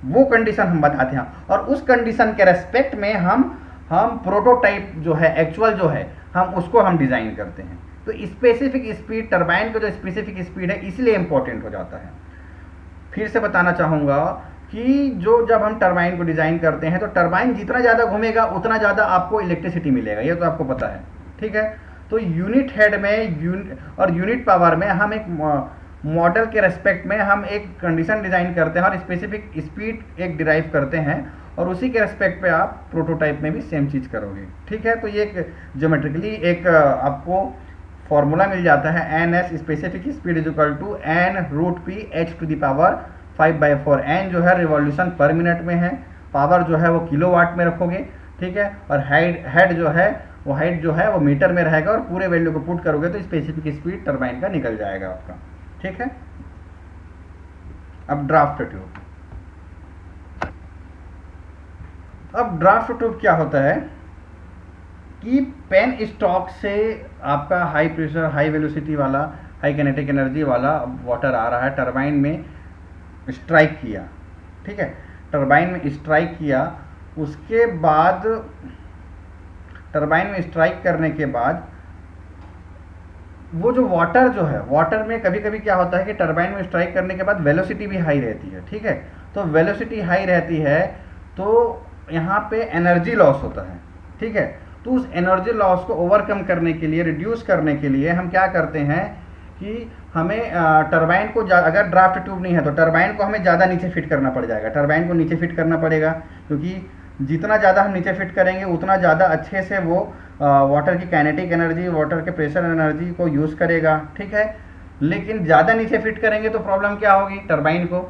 वो कंडीशन हम बताते हैं, और उस कंडीशन के रेस्पेक्ट में हम प्रोटोटाइप जो है, एक्चुअल जो है, हम उसको हम डिज़ाइन करते हैं। तो स्पेसिफिक स्पीड, टरबाइन का जो स्पेसिफिक स्पीड है इसलिए इंपॉर्टेंट हो जाता है। फिर से बताना चाहूँगा कि जो जब हम टरबाइन को डिज़ाइन करते हैं तो टरबाइन जितना ज़्यादा घूमेगा उतना ज़्यादा आपको इलेक्ट्रिसिटी मिलेगा, ये तो आपको पता है, ठीक है। तो यूनिट हेड में और यूनिट पावर में हम एक मॉडल के रेस्पेक्ट में हम एक कंडीशन डिज़ाइन करते हैं और स्पेसिफिक स्पीड एक डिराइव करते हैं, और उसी के रेस्पेक्ट पे आप प्रोटोटाइप में भी सेम चीज़ करोगे, ठीक है। तो ये एक ज्योमेट्रिकली एक आपको फॉर्मूला मिल जाता है, N S specific speed is equal to n√p(h⁴) 5/4। N जो है रिवॉल्यूशन पर मिनट में है, पावर जो है वो किलोवाट में रखोगे, ठीक है, और हेड जो है वो मीटर में रहेगा, और पूरे वैल्यू को पुट करोगे तो स्पेसिफिक स्पीड टरबाइन का निकल जाएगा आपका, ठीक है। अब ड्राफ्ट ट्यूब, क्या होता है कि पेन स्टॉक से आपका हाई प्रेशर, हाई वेलोसिटी वाला, हाई काइनेटिक एनर्जी वाला वाटर आ रहा है, टरबाइन में स्ट्राइक किया, ठीक है, टरबाइन में स्ट्राइक किया, उसके बाद टरबाइन में स्ट्राइक करने के बाद वो जो वाटर जो है, वाटर में कभी कभी क्या होता है कि टरबाइन में स्ट्राइक करने के बाद वेलोसिटी भी हाई रहती है, ठीक है। तो वेलोसिटी हाई रहती है तो यहाँ पे एनर्जी लॉस होता है, ठीक है। तो उस एनर्जी लॉस को ओवरकम करने के लिए, रिड्यूस करने के लिए हम क्या करते हैं कि हमें टरबाइन को, अगर ड्राफ्ट ट्यूब नहीं है तो टरबाइन को हमें ज़्यादा नीचे फिट करना पड़ जाएगा, टरबाइन को नीचे फिट करना पड़ेगा, क्योंकि जितना ज़्यादा हम नीचे फिट करेंगे उतना ज़्यादा अच्छे से वो वाटर की काइनेटिक एनर्जी, वाटर के प्रेशर एनर्जी को यूज़ करेगा, ठीक है। लेकिन ज़्यादा नीचे फिट करेंगे तो प्रॉब्लम क्या होगी, टरबाइन को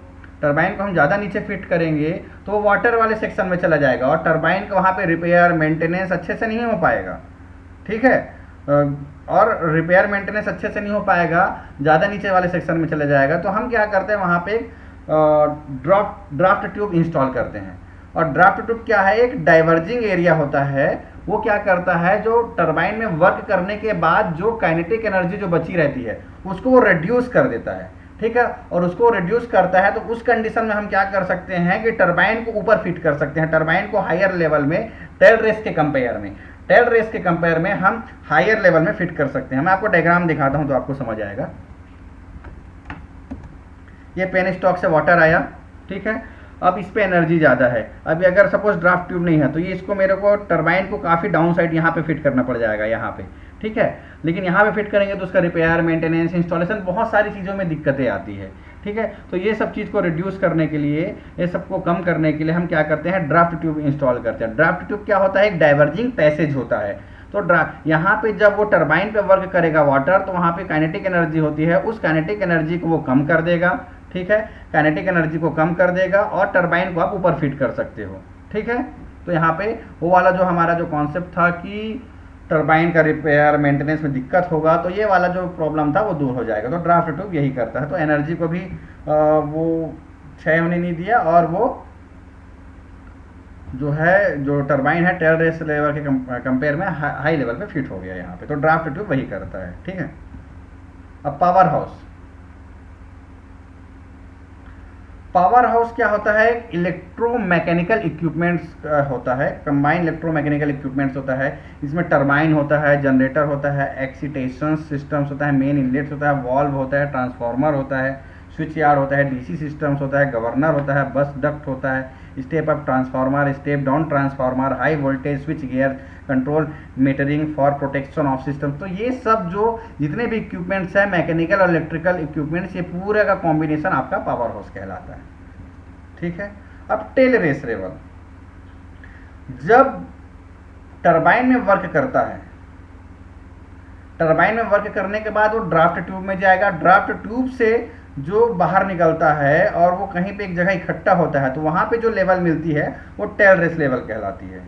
हम ज़्यादा नीचे फिट करेंगे तो वो वाटर वाले सेक्शन में चला जाएगा, और टरबाइन का वहाँ पे रिपेयर मेंटेनेंस अच्छे से नहीं हो पाएगा, ठीक है। और रिपेयर मेंटेनेंस अच्छे से नहीं हो पाएगा, ज़्यादा नीचे वाले सेक्शन में चला जाएगा। तो हम क्या करते हैं, वहाँ पे ड्राफ्ट ट्यूब इंस्टॉल करते हैं। और ड्राफ्ट ट्यूब क्या है, एक डाइवर्जिंग एरिया होता है, वो क्या करता है, जो टरबाइन में वर्क करने के बाद जो काइनेटिक एनर्जी जो बची रहती है उसको वो रिड्यूस कर देता है, ठीक है। और उसको रिड्यूस करता है तो उस कंडीशन में हम क्या कर सकते हैं कि टरबाइन को ऊपर फिट कर सकते हैं, टरबाइन को हायर लेवल में, टेल रेस के कंपेयर में हम हायर लेवल में फिट कर सकते हैं। मैं आपको डायग्राम दिखाता हूं तो आपको समझ आएगा। ये पेन स्टॉक से वाटर आया, ठीक है, अब इस पे एनर्जी ज़्यादा है। अभी अगर सपोज ड्राफ्ट ट्यूब नहीं है तो ये इसको मेरे को टरबाइन को काफ़ी डाउन साइड यहाँ पे फिट करना पड़ जाएगा, यहाँ पे, ठीक है। लेकिन यहाँ पे फिट करेंगे तो उसका रिपेयर, मेंटेनेंस, इंस्टॉलेशन, बहुत सारी चीज़ों में दिक्कतें आती है, ठीक है। तो ये सब चीज़ को रिड्यूस करने के लिए, ये सबको कम करने के लिए हम क्या करते हैं, ड्राफ्ट ट्यूब इंस्टॉल करते हैं। ड्राफ्ट ट्यूब क्या होता है, एक डाइवर्जिंग पैसेज होता है। तो यहाँ पे जब वो टरबाइन पे वर्क करेगा वाटर, तो वहाँ पे काइनेटिक एनर्जी होती है, उस काइनेटिक एनर्जी को वो कम कर देगा, ठीक है, काइनेटिक एनर्जी को कम कर देगा, और टरबाइन को आप ऊपर फिट कर सकते हो, ठीक है। तो यहाँ पे वो वाला जो हमारा जो कॉन्सेप्ट था कि टरबाइन का रिपेयर मेंटेनेंस में दिक्कत होगा, तो ये वाला जो प्रॉब्लम था वो दूर हो जाएगा। तो ड्राफ्ट ट्यूब यही करता है। तो एनर्जी को भी वो क्षय होने नहीं दिया, और वो जो है, जो टरबाइन है, टेल रेस लेवल के कंपेयर में हाई लेवल पे फिट हो गया यहाँ पे। तो ड्राफ्ट ट्यूब वही करता है, ठीक है। अब पावर हाउस क्या होता है, इलेक्ट्रोमैकेनिकल इक्विपमेंट्स होता है, कंबाइंड इलेक्ट्रोमैकेनिकल इक्विपमेंट्स होता है। इसमें टरबाइन होता है, जनरेटर होता है, एक्सीटेशन सिस्टम्स होता है, मेन इनलेट्स होता है, वॉल्व होता है, ट्रांसफार्मर होता है, स्विच यार्ड होता है, डीसी सिस्टम्स होता है, गवर्नर होता है, बस डक्ट होता है, step up transformer, step down transformer, high voltage switch gear, control metering for protection of system. तो ये सब जो जितने भी इक्विपमेंट्स हैं, मैकेनिकल और इलेक्ट्रिकल इक्विपमेंट्स, ये पूरे का कॉम्बिनेशन आपका पावर हाउस कहलाता है, ठीक है। अब टेल रेस लेवल, जब टरबाइन में वर्क करता है, टरबाइन में वर्क करने के बाद वो ड्राफ्ट ट्यूब में जाएगा, ड्राफ्ट ट्यूब से जो बाहर निकलता है और वो कहीं पे एक जगह इकट्ठा होता है, तो वहां पे जो लेवल मिलती है वो टेल रेस लेवल कहलाती है,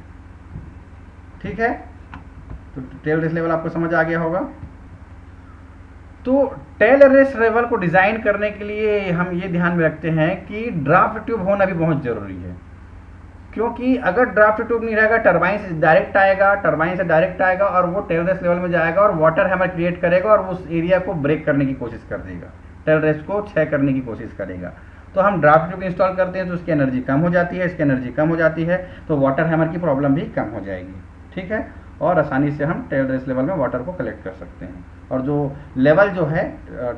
ठीक है। तो टेल रेस लेवल आपको समझ आ गया होगा। तो टेल रेस लेवल को डिजाइन करने के लिए हम ये ध्यान में रखते हैं कि ड्राफ्ट ट्यूब होना भी बहुत जरूरी है। क्योंकि अगर ड्राफ्ट ट्यूब नहीं रहेगा, टरबाइन से डायरेक्ट आएगा और वो टेल रेस्ट लेवल में जाएगा और वाटर हैमर क्रिएट करेगा और उस एरिया को ब्रेक करने की कोशिश कर देगा, टेल रेस्ट को क्षय करने की कोशिश करेगा। तो हम ड्राफ्ट ट्यूब इंस्टॉल करते हैं तो उसकी एनर्जी कम हो जाती है, इसकी एनर्जी कम हो जाती है, तो वाटर हैमर की प्रॉब्लम भी कम हो जाएगी। ठीक है, और आसानी से हम टेल रेस्ट लेवल में वाटर को कलेक्ट कर सकते हैं। और जो लेवल जो है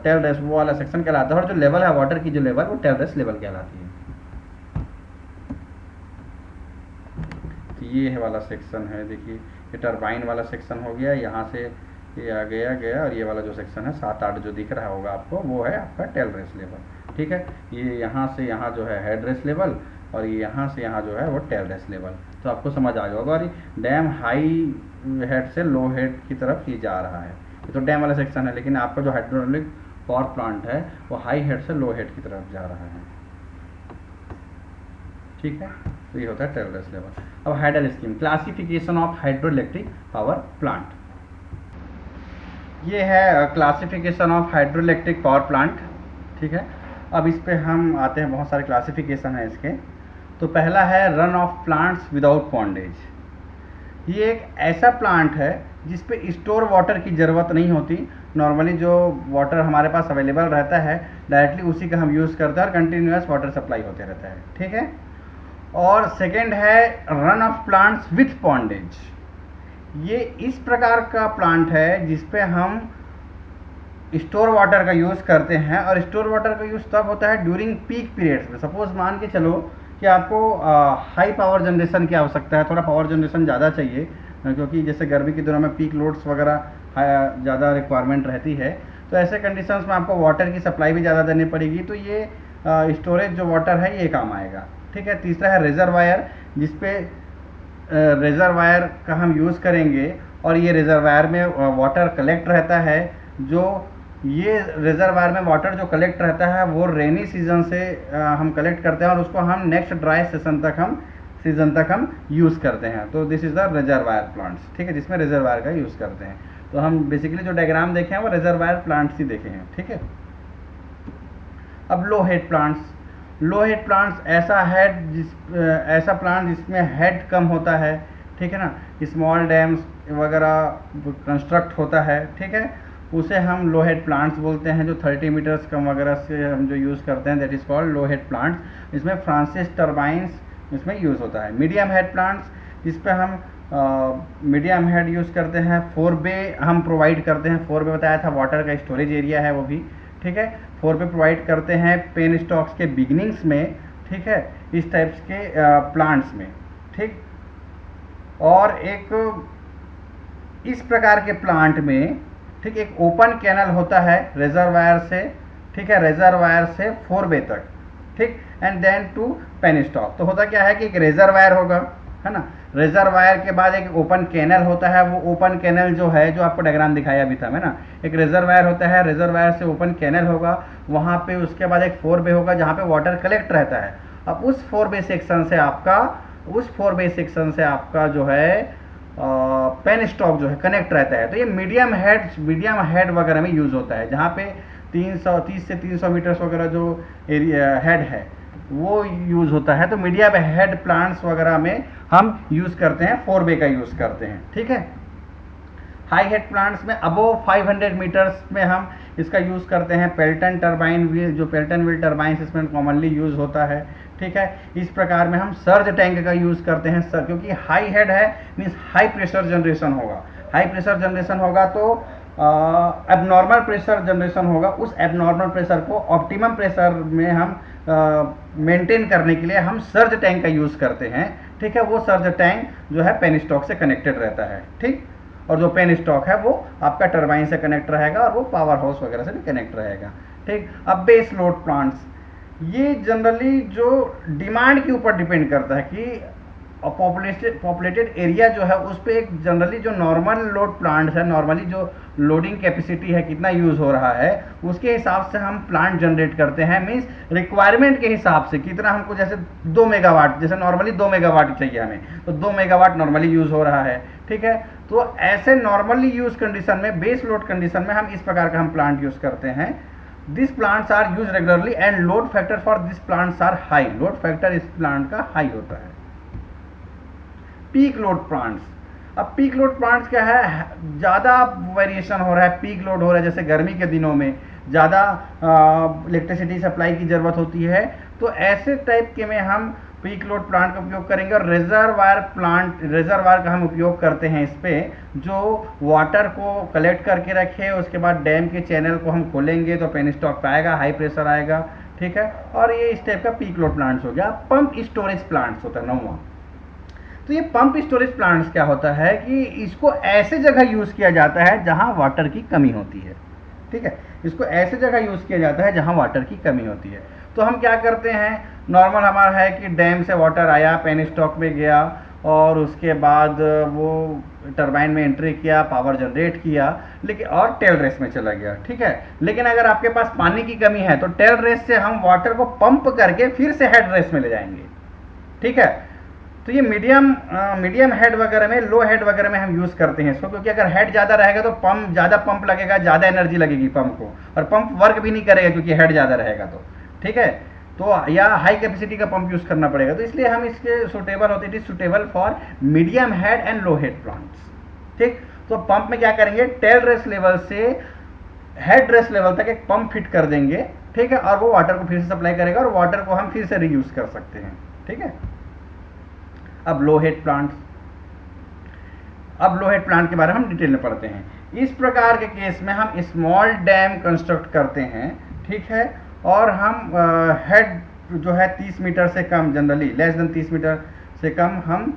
टेल रेस्ट वो वाला सेक्शन कहलाता है, और जो लेवल है वाटर की जो लेवल वो टेल रेस्ट लेवल कहलाती है। तो ये वाला सेक्शन है, देखिए ये टरबाइन वाला सेक्शन हो गया, यहाँ से ये आ गया और ये वाला जो सेक्शन है 7-8 जो दिख रहा होगा आपको वो है आपका टेल रेस्ट लेवल। ठीक है, ये यहाँ से यहाँ जो है हेड रेस्ट लेवल और ये यहाँ से यहाँ जो है वो टेल रेस्ट लेवल। तो आपको समझ आ गया होगा। और डैम हाई हेड से लो हेड की तरफ ये जा रहा है, ये तो डैम वाला सेक्शन है, लेकिन आपका जो हाइड्रोलिक पावर प्लांट है वो हाई हेड से लो हेड की तरफ जा रहा है। ठीक है, तो ये होता है टेल रेस्ट लेवल। अब hydel scheme, classification of hydro electric power plant. ये है classification of hydro electric power plant. ठीक है, अब इस पे हम आते हैं, बहुत सारे क्लासिफिकेशन है इसके। तो पहला है रन ऑफ प्लांट्स विदाउट पॉन्डेज। ये एक ऐसा प्लांट है जिस पे स्टोर वाटर की ज़रूरत नहीं होती। नॉर्मली जो वाटर हमारे पास अवेलेबल रहता है डायरेक्टली उसी का हम यूज़ करते हैं और कंटिन्यूस वाटर सप्लाई होते रहता है। ठीक है, और सेकेंड है रन ऑफ प्लांट्स विथ पॉन्डेज। ये इस प्रकार का प्लांट है जिसपे हम स्टोर वाटर का यूज़ करते हैं, और स्टोर वाटर का यूज़ तब होता है ड्यूरिंग पीक पीरियड्स में। सपोज मान के चलो कि आपको हाई पावर जनरेशन की आवश्यकता है, थोड़ा पावर जनरेशन ज़्यादा चाहिए, क्योंकि जैसे गर्मी के दिनों में पीक लोड्स वगैरह ज़्यादा रिक्वायरमेंट रहती है, तो ऐसे कंडीशंस में आपको वाटर की सप्लाई भी ज़्यादा देनी पड़ेगी, तो ये स्टोरेज जो वाटर है ये काम आएगा। ठीक है, तीसरा है रिजर्वायर, जिसपे रिजर्वायर का हम यूज़ करेंगे और ये रिजर्वायर में वाटर कलेक्ट रहता है। जो ये रिजर्वायर में वाटर जो कलेक्ट रहता है वो रेनी सीजन से हम कलेक्ट करते हैं और उसको हम नेक्स्ट ड्राई सीजन तक हम यूज़ करते हैं। तो this is the reservoir plants. ठीक है, जिसमें रिजर्वायर का यूज़ करते हैं। तो हम बेसिकली जो डायग्राम देखे हैं वो रिजर्वायर प्लांट्स ही देखे हैं। ठीक है, अब लो हेड प्लांट्स। लो हेड प्लांट्स ऐसा प्लांट जिसमें हेड कम होता है। ठीक है ना, स्मॉल डैम्स वगैरह कंस्ट्रक्ट होता है। ठीक है, उसे हम लो हेड प्लांट्स बोलते हैं। जो 30 मीटर्स कम वगैरह से हम जो यूज़ करते हैं that is called low head plants. इसमें फ्रांसिस टर्बाइंस इसमें यूज़ होता है। मीडियम हेड प्लांट्स, जिस पे हम मीडियम हेड यूज़ करते हैं। 4 बे हम प्रोवाइड करते हैं। 4 बे बताया था वाटर का स्टोरेज एरिया है वो भी। ठीक है, 4 बे प्रोवाइड करते हैं पेन स्टॉक्स के बिगिनिंग्स में। ठीक है, इस टाइप्स के प्लांट्स में। ठीक, और एक इस प्रकार के प्लांट में ठीक एक ओपन कैनल होता है रिजर्वायर से। ठीक है, रिजर्वायर से 4 बे तक। ठीक, and then to penstock. तो होता क्या है कि एक रिजर्वायर होगा, है ना, रिजर्वायर के बाद एक ओपन कैनल होता है। वो ओपन कैनल जो है, जो आपको डायग्राम दिखाया भी था मैं ना, एक रिजर्वायर होता है, रिजर्वायर से ओपन कैनल होगा, वहाँ पे उसके बाद एक 4 बे होगा जहाँ पे वाटर कलेक्ट रहता है। अब उस 4 बे सेक्शन से आपका जो है पेन स्टॉक जो है कनेक्ट रहता है। तो ये मीडियम हेड वगैरह में यूज़ होता है, जहाँ पे 330 से 300 मीटर्स वगैरह जो एरिया हेड है वो यूज़ होता है। तो मीडियम हेड प्लांट्स वगैरह में हम यूज़ करते हैं, 4 बे का यूज़ करते हैं। ठीक है, हाई हेड प्लांट्स में अबोव 500 मीटर्स में हम इसका यूज़ करते हैं। पेल्टन टर्बाइन व्हील, जो पेल्टन व्हील टर्बाइन इसमें कॉमनली यूज़ होता है। ठीक है, इस प्रकार में हम सर्ज टैंक का यूज़ करते हैं क्योंकि हाई हेड है, मीन्स हाई प्रेशर जनरेशन होगा। हाई प्रेशर जनरेशन होगा तो एबनॉर्मल प्रेशर जनरेशन होगा। उस एबनॉर्मल प्रेशर को ऑप्टिमम प्रेशर में हम मेंटेन करने के लिए हम सर्ज टैंक का यूज़ करते हैं। ठीक है, वो सर्ज टैंक जो है पेन स्टॉक से कनेक्टेड रहता है। ठीक, और जो पेन स्टॉक है वो आपका टरबाइन से कनेक्ट रहेगा और वो पावर हाउस वगैरह से भी कनेक्ट रहेगा। ठीक, अब बेस लोड प्लांट्स, ये जनरली जो डिमांड के ऊपर डिपेंड करता है कि पॉपुलेटेड एरिया जो है उस पर एक जनरली जो नॉर्मल लोड प्लांट्स है, नॉर्मली जो लोडिंग कैपेसिटी है, कितना यूज़ हो रहा है उसके हिसाब से हम प्लांट जनरेट करते हैं। मीन्स रिक्वायरमेंट के हिसाब से कितना हमको, जैसे 2 मेगावाट, जैसे नॉर्मली 2 मेगावाट चाहिए हमें, तो 2 मेगावाट नॉर्मली यूज़ हो रहा है। ठीक है, तो ऐसे नॉर्मली यूज़ कंडीशन में, बेस लोड कंडीशन में हम इस प्रकार का हम प्लांट यूज़ करते हैं। This plants are use regularly and load factor for this plants are high. Load factor इस प्लांट का हाई होता है। Peak load plants. अब पीक लोड प्लांट्स क्या है, ज़्यादा वेरिएशन हो रहा है, पीक लोड हो रहा है, जैसे गर्मी के दिनों में ज़्यादा इलेक्ट्रिसिटी सप्लाई की ज़रूरत होती है, तो ऐसे टाइप के में हम पीक लोड प्लांट का उपयोग करेंगे। और रिजर्वायर का हम उपयोग करते हैं इस पर, जो वाटर को कलेक्ट करके रखे, उसके बाद डैम के चैनल को हम खोलेंगे तो पेन स्टॉक पे आएगा, हाई प्रेशर आएगा, ठीक है। और ये इस टाइप का पीक लोड प्लांट्स हो गया। पंप स्टोरेज प्लांट्स होता है 9वां। तो ये पंप स्टोरेज प्लांट्स क्या होता है कि इसको ऐसे जगह यूज़ किया जाता है जहां वाटर की कमी होती है, ठीक है। इसको ऐसे जगह यूज़ किया जाता है जहां वाटर की कमी होती है। तो हम क्या करते हैं, नॉर्मल हमारा है कि डैम से वाटर आया, पेन स्टॉक में गया, और उसके बाद वो टरबाइन में एंट्री किया, पावर जनरेट किया, लेकिन और टेल रेस में चला गया, ठीक है। लेकिन अगर आपके पास पानी की कमी है तो टेल रेस से हम वाटर को पंप करके फिर से हेड रेस में ले जाएंगे, ठीक है। तो ये मीडियम हेड वगैरह में, लो हेड वगैरह में हम यूज़ करते हैं इसको, क्योंकि अगर हेड ज़्यादा रहेगा तो ज़्यादा पंप लगेगा, ज़्यादा एनर्जी लगेगी पंप को, और पंप वर्क भी नहीं करेगा क्योंकि हेड ज़्यादा रहेगा तो, ठीक है। तो या हाई कैपेसिटी का पंप यूज़ करना पड़ेगा, तो इसलिए हम इसके सुटेबल होते हैं, suitable for medium head and low head plants, ठीक। तो पंप में क्या करेंगे, टेल रेस लेवल से हेड रेस लेवल तक एक पंप फिट कर देंगे, ठीक है, और वो वाटर को फिर से सप्लाई करेगा और वाटर को हम फिर से रीयूज कर सकते हैं, ठीक है। अब लो हेड प्लांट के बारे में हम डिटेल में पढ़ते हैं। इस प्रकार के केस में हम स्मॉल डैम कंस्ट्रक्ट करते हैं, ठीक है, और हम हेड जो है 30 मीटर से कम, जनरली लेस देन 30 मीटर से कम हम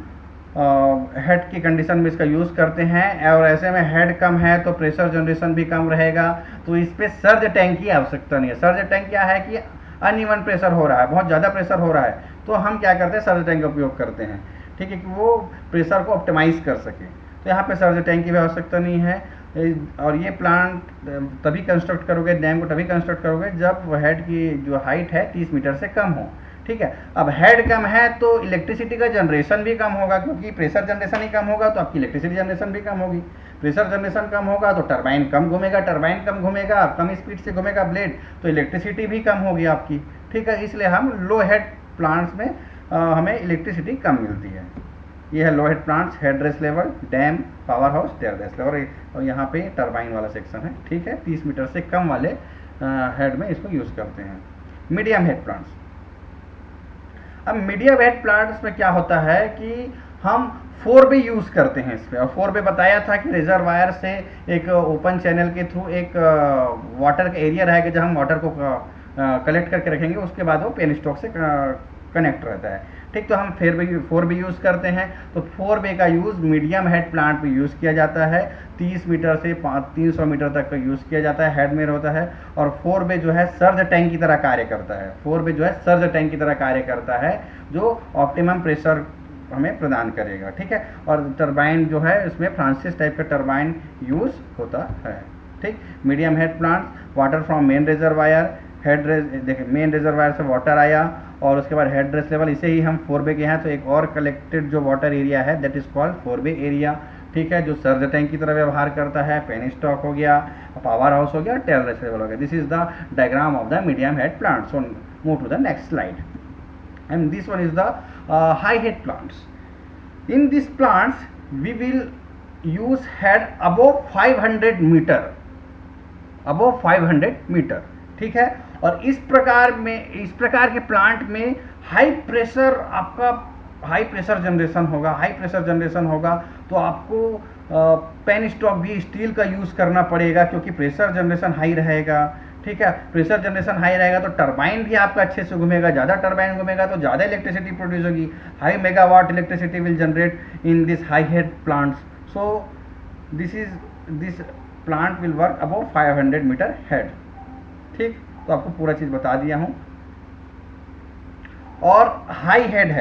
हेड की कंडीशन में इसका यूज़ करते हैं। और ऐसे में हेड कम है तो प्रेशर जनरेशन भी कम रहेगा, तो इस पर सर्ज टैंक की आवश्यकता नहीं है। सर्ज टैंक क्या है कि अनइवन प्रेशर हो रहा है, बहुत ज़्यादा प्रेशर हो रहा है, तो हम क्या करते हैं, सर्ज टैंक का उपयोग करते हैं, ठीक है, कि वो प्रेशर को ऑप्टिमाइज कर सके। तो यहाँ पे सर्ज टैंक की भी आवश्यकता नहीं है। और ये प्लांट तभी कंस्ट्रक्ट करोगे, डैम को तभी कंस्ट्रक्ट करोगे जब हेड की जो हाइट है 30 मीटर से कम हो, ठीक है। अब हेड कम है तो इलेक्ट्रिसिटी का जनरेशन भी कम होगा, क्योंकि प्रेशर जनरेशन ही कम होगा तो आपकी इलेक्ट्रिसिटी जनरेशन भी कम होगी। प्रेशर जनरेशन कम होगा तो टरबाइन कम घूमेगा, कम स्पीड से घूमेगा ब्लेड, तो इलेक्ट्रिसिटी भी कम होगी आपकी, ठीक है। इसलिए हम लो हेड प्लांट्स में हमें इलेक्ट्रिसिटी कम मिलती है। ये है low head plants, head race level, dam, power house, tail race level, और यहाँ पे टरबाइन वाला सेक्शन है, ठीक है। 30 मीटर से कम वाले हेड में इसको यूज़ करते हैं। मीडियम हेड प्लांट्स, अब मीडियम हेड प्लांट्स में क्या होता है कि हम 4 वे यूज़ करते हैं इसमें। और 4 वे बताया था कि रिजर्वायर से एक ओपन चैनल के थ्रू एक वाटर का एरिया रहेगा जहाँ हम वाटर को कलेक्ट करके रखेंगे, उसके बाद वो पेन स्टॉक से कनेक्ट रहता है, ठीक। तो हम 4 वे यूज़ करते हैं। तो 4 वे का यूज़ मीडियम हेड प्लांट में यूज़ किया जाता है। 30 मीटर से 300 मीटर तक का यूज़ किया जाता है, हेड में होता है। और 4 वे जो है सर्ज टैंक की तरह कार्य करता है। 4 वे जो है सर्ज टैंक की तरह कार्य करता है, जो ऑप्टिमम प्रेशर हमें प्रदान करेगा, ठीक है। और टरबाइन जो है इसमें फ्रांसिस टाइप का टरबाइन यूज़ होता है, ठीक। Medium head plants, water from main reservoir, देखिए मेन रिजर्वायर से वाटर आया और उसके बाद हेड रेस लेवल, इसे ही हम 4 वे के हैं तो एक और कलेक्टेड जो वाटर एरिया है that is called 4 way area, ठीक है, जो सर्ज टैंक की तरह व्यवहार करता है। पेन स्टॉक हो गया, पावर हाउस हो गया, टेल रेस लेवल हो गया। This is the diagram of the medium head plant. So move to the next slide, and this one is the high head plants. In this plants we will use head above 500 metre, above 500 metre, ठीक है। और इस प्रकार के plant में high pressure generation होगा तो आपको पेन स्टॉक भी स्टील का यूज़ करना पड़ेगा, क्योंकि प्रेशर जनरेशन हाई रहेगा, ठीक है। प्रेशर जनरेशन हाई रहेगा तो टरबाइन भी आपका अच्छे से घूमेगा, ज़्यादा टरबाइन घूमेगा तो ज़्यादा इलेक्ट्रिसिटी प्रोड्यूस होगी। High megawatt electricity will generate in this high head plants. So this plant will work above 500 metre head, ठीक। तो आपको पूरा चीज़ बता दिया हूँ। और हाई हेड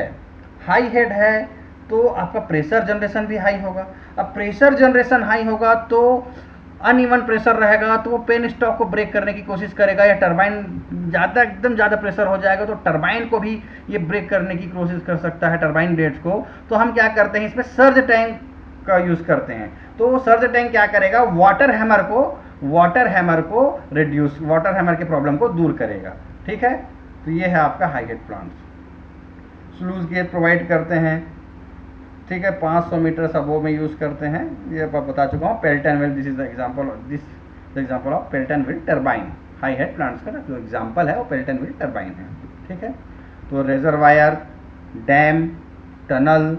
है तो आपका प्रेशर जनरेशन भी हाई होगा। अब प्रेशर जनरेशन हाई होगा तो अनइवन प्रेशर रहेगा, तो वो पेन स्टॉक को ब्रेक करने की कोशिश करेगा, या टरबाइन एकदम ज़्यादा प्रेशर हो जाएगा तो टरबाइन को भी ये ब्रेक करने की कोशिश कर सकता है, टरबाइन ब्लेड्स को। तो हम क्या करते हैं, इसमें सर्ज टैंक का यूज़ करते हैं। तो सर्ज टैंक क्या करेगा, वाटर हैमर के प्रॉब्लम को दूर करेगा, ठीक है। तो ये है आपका high head plants. स्लूज gauge provide करते हैं, ठीक है, 500 मीटर सबो में यूज़ करते हैं, ये बता चुका हूँ। Pelton wheel, this is the example of Pelton wheel turbine. High head plants का जो एग्जाम्पल है वो पेल्टन व्हील टरबाइन है। ठीक है, तो रेजरवायर, डैम, टनल,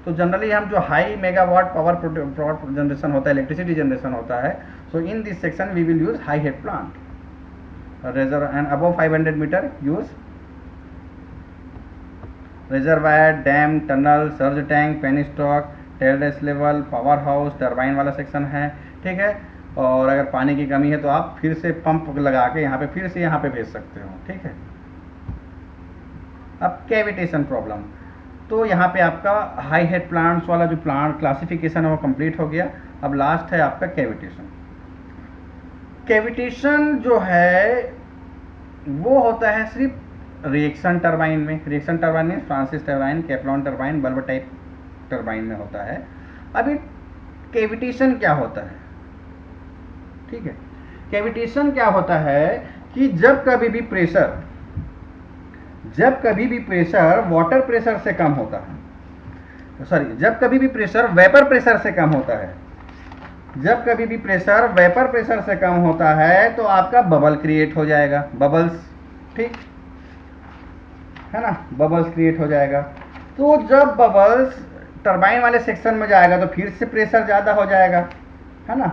तो जनरली हम जो हाई मेगावाट पावर जनरेशन होता है, इलेक्ट्रिसिटी जनरेशन होता है, so in this section we will use high head plant. रेजर and above 500 metre use reservoir, dam, tunnel, surge tank, penstock, tailrace level, power house, turbine वाला section है। ठीक है, और अगर पानी की कमी है तो आप फिर से पंप लगा के यहाँ पे फिर से यहाँ पे भेज सकते हो। ठीक है, अब कैविटेशन प्रॉब्लम, तो यहाँ पे आपका हाई हेड प्लांट्स वाला जो प्लांट क्लासिफिकेशन है वो कंप्लीट हो गया। अब लास्ट है आपका कैविटेशन। कैविटेशन जो है वो होता है सिर्फ रिएक्शन टरबाइन में। रिएक्शन टरबाइन में Francis turbine, Kaplan turbine, bulb type turbine में होता है। अभी कैविटेशन क्या होता है? ठीक है, कैविटेशन क्या होता है कि जब कभी भी प्रेशर वाटर प्रेशर से कम होता है, सॉरी, जब कभी भी प्रेशर वेपर प्रेशर से कम होता है, जब कभी भी प्रेशर वेपर प्रेशर से कम होता है तो आपका बबल क्रिएट हो जाएगा, बबल्स। ठीक है ना, बबल्स क्रिएट हो जाएगा। तो जब बबल्स टरबाइन वाले सेक्शन में जाएगा तो फिर से प्रेशर ज़्यादा हो जाएगा, है ना,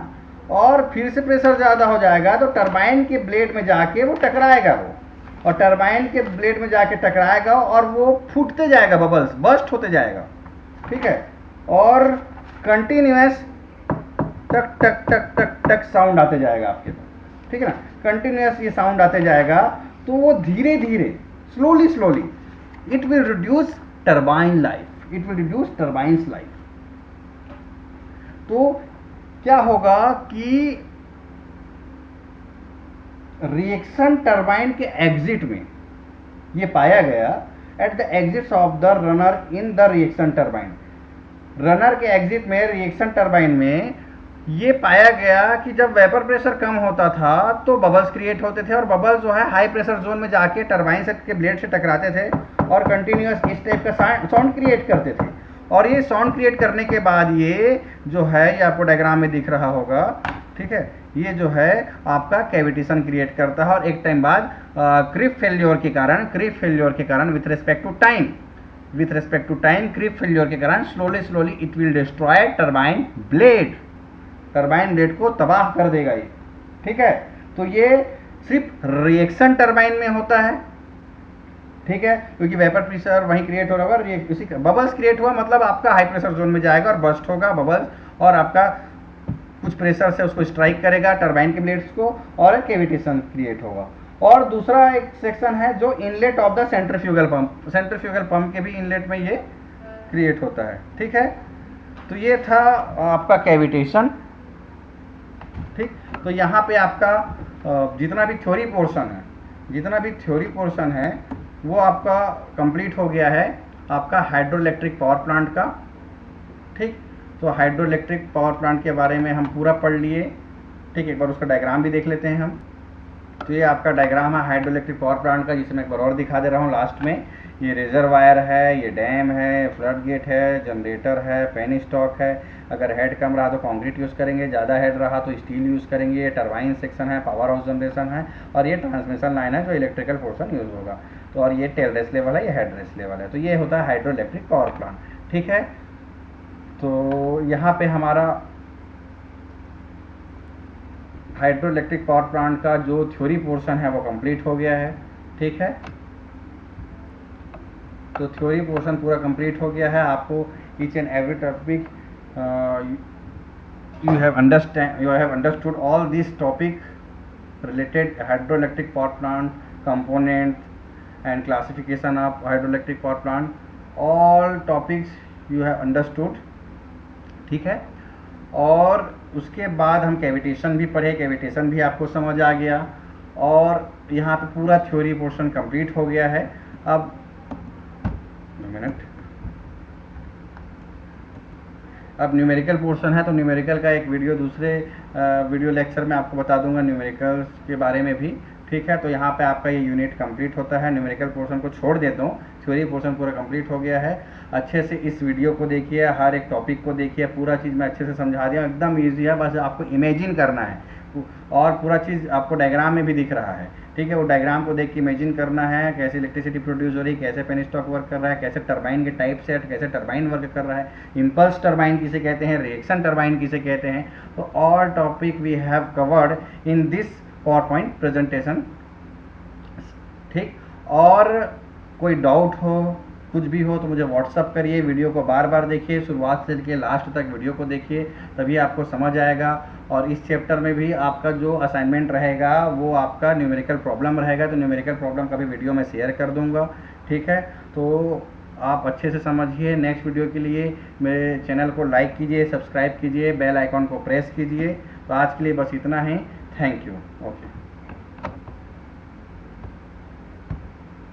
और फिर से प्रेशर ज़्यादा हो जाएगा तो टरबाइन के ब्लेड में जाके वो टकराएगा, वो और टरबाइन के ब्लेड में जाके टकराएगा और वो फूटते जाएगा, बबल्स बर्स्ट होते जाएगा। ठीक है, और कंटिन्यूअस टक टक टक टक टक साउंड आते जाएगा आपके पास। ठीक है ना, कंटिन्यूअस ये साउंड आते जाएगा, तो वो धीरे धीरे slowly it will reduce turbine life, it will reduce turbines life. तो क्या होगा कि रिएक्शन टरबाइन के एग्जिट में ये पाया गया, at the exits of the runner in the reaction turbine, runner के एग्जिट में रिएक्शन टरबाइन में ये पाया गया कि जब वेपर प्रेशर कम होता था तो बबल्स क्रिएट होते थे, और बबल्स जो है हाई प्रेशर जोन में जाके टरबाइन सेट के ब्लेड से टकराते थे और कंटिन्यूअस इस टाइप का साउंड क्रिएट करते थे। और ये साउंड क्रिएट करने के बाद ये जो है, ये आपको डायग्राम में दिख रहा होगा, ठीक है, ये जो है आपका कैविटेशन क्रिएट करता है। और एक टाइम बाद क्रीप फेल्योर के कारण with respect to time creep failure के कारण slowly it will destroy turbine blade, turbine blade को तबाह कर देगा ये। ठीक है, तो ये सिर्फ रिएक्शन टरबाइन में होता है। ठीक है, क्योंकि वेपर प्रेशर वहीं क्रिएट हो रहा होगा, उसी बबल्स क्रिएट हुआ मतलब आपका हाई प्रेशर जोन में जाएगा और बर्स्ट होगा बबल्स, और आपका कुछ प्रेशर से उसको स्ट्राइक करेगा टरबाइन के ब्लेड्स को और कैविटेशन क्रिएट होगा। और दूसरा एक सेक्शन है जो inlet of the centrifugal pump के भी इनलेट में ये क्रिएट होता है। ठीक है, तो ये था आपका कैविटेशन। ठीक, तो यहाँ पे आपका जितना भी थ्योरी पोर्शन है वो आपका कंप्लीट हो गया है आपका हाइड्रोइलेक्ट्रिक पावर प्लांट का। ठीक, तो हाइड्रोइलेक्ट्रिक पावर प्लांट के बारे में हम पूरा पढ़ लिए। ठीक, एक बार उसका डायग्राम भी देख लेते हैं हम। तो ये आपका डायग्राम है हाइड्रोइलेक्ट्रिक पावर प्लांट का, जिसे मैं एक बार और दिखा दे रहा हूँ लास्ट में। ये रेजरवायर है, ये डैम है, फ्लड गेट है, जनरेटर है, पेनी स्टॉक है। अगर हेड कम रहा तो कंक्रीट यूज़ करेंगे, ज़्यादा हेड रहा तो स्टील यूज़ करेंगे। ये टरबाइन सेक्शन है, पावर हाउस जनरेशन है, और ये ट्रांसमिशन लाइन है जो इलेक्ट्रिकल पोर्शन यूज़ होगा। तो और ये टेल रेस लेवल है, ये हेड रेस लेवल है। तो ये होता है हाइड्रोइलेक्ट्रिक पावर प्लांट। ठीक है, तो यहाँ पे हमारा हाइड्रोइलेक्ट्रिक पावर प्लांट का जो थ्योरी पोर्शन है वो कंप्लीट हो गया है। ठीक है, तो थ्योरी पोर्शन पूरा कंप्लीट हो गया है। आपको each and every topic you have understood all this topic related hydroelectric power plant components and classification of hydroelectric power plant, all topics you have understood। ठीक है, और उसके बाद हम कैविटेशन भी पढ़े, कैविटेशन भी आपको समझ आ गया, और यहाँ पे पूरा थ्योरी पोर्शन कंप्लीट हो गया है। अब न्यूमेरिकल पोर्शन है, तो न्यूमेरिकल का एक वीडियो दूसरे वीडियो लेक्चर में आपको बता दूंगा न्यूमेरिकल्स के बारे में भी। ठीक है, तो यहाँ पे आपका ये यूनिट कंप्लीट होता है। न्यूमेरिकल पोर्शन को छोड़ देता हूँ थ्योरी पोर्शन पूरा कंप्लीट हो गया है। अच्छे से इस वीडियो को देखिए, हर एक टॉपिक को देखिए, पूरा चीज़ मैं अच्छे से समझा दिया, एकदम ईजी है, बस आपको इमेजिन करना है और पूरा चीज़ आपको डायग्राम में भी दिख रहा है, ठीक है। वो डायग्राम को देख के इमेजिन करना है कैसे इलेक्ट्रिसिटी प्रोड्यूस हो रही है, कैसे पेनस्टॉक वर्क कर रहा है, कैसे टरबाइन के टाइप सेट, कैसे टरबाइन वर्क कर रहा है, इम्पल्स टरबाइन किसे कहते हैं, रिएक्शन टरबाइन किसे कहते हैं। तो all topic we have covered in this PowerPoint presentation, ठीक। और कोई डाउट हो, कुछ भी हो तो मुझे व्हाट्सअप करिए। वीडियो को बार बार देखिए, शुरुआत से लेकर लास्ट तक वीडियो को देखिए, तभी आपको समझ आएगा। और इस चैप्टर में भी आपका जो असाइनमेंट रहेगा वो आपका न्यूमेरिकल प्रॉब्लम रहेगा, तो न्यूमेरिकल प्रॉब्लम का भी वीडियो मैं शेयर कर दूंगा, ठीक है। तो आप अच्छे से समझिए। नेक्स्ट वीडियो के लिए मेरे चैनल को लाइक कीजिए, सब्सक्राइब कीजिए, बेल आइकॉन को प्रेस कीजिए। तो आज के लिए बस इतना ही। Thank you. ओके।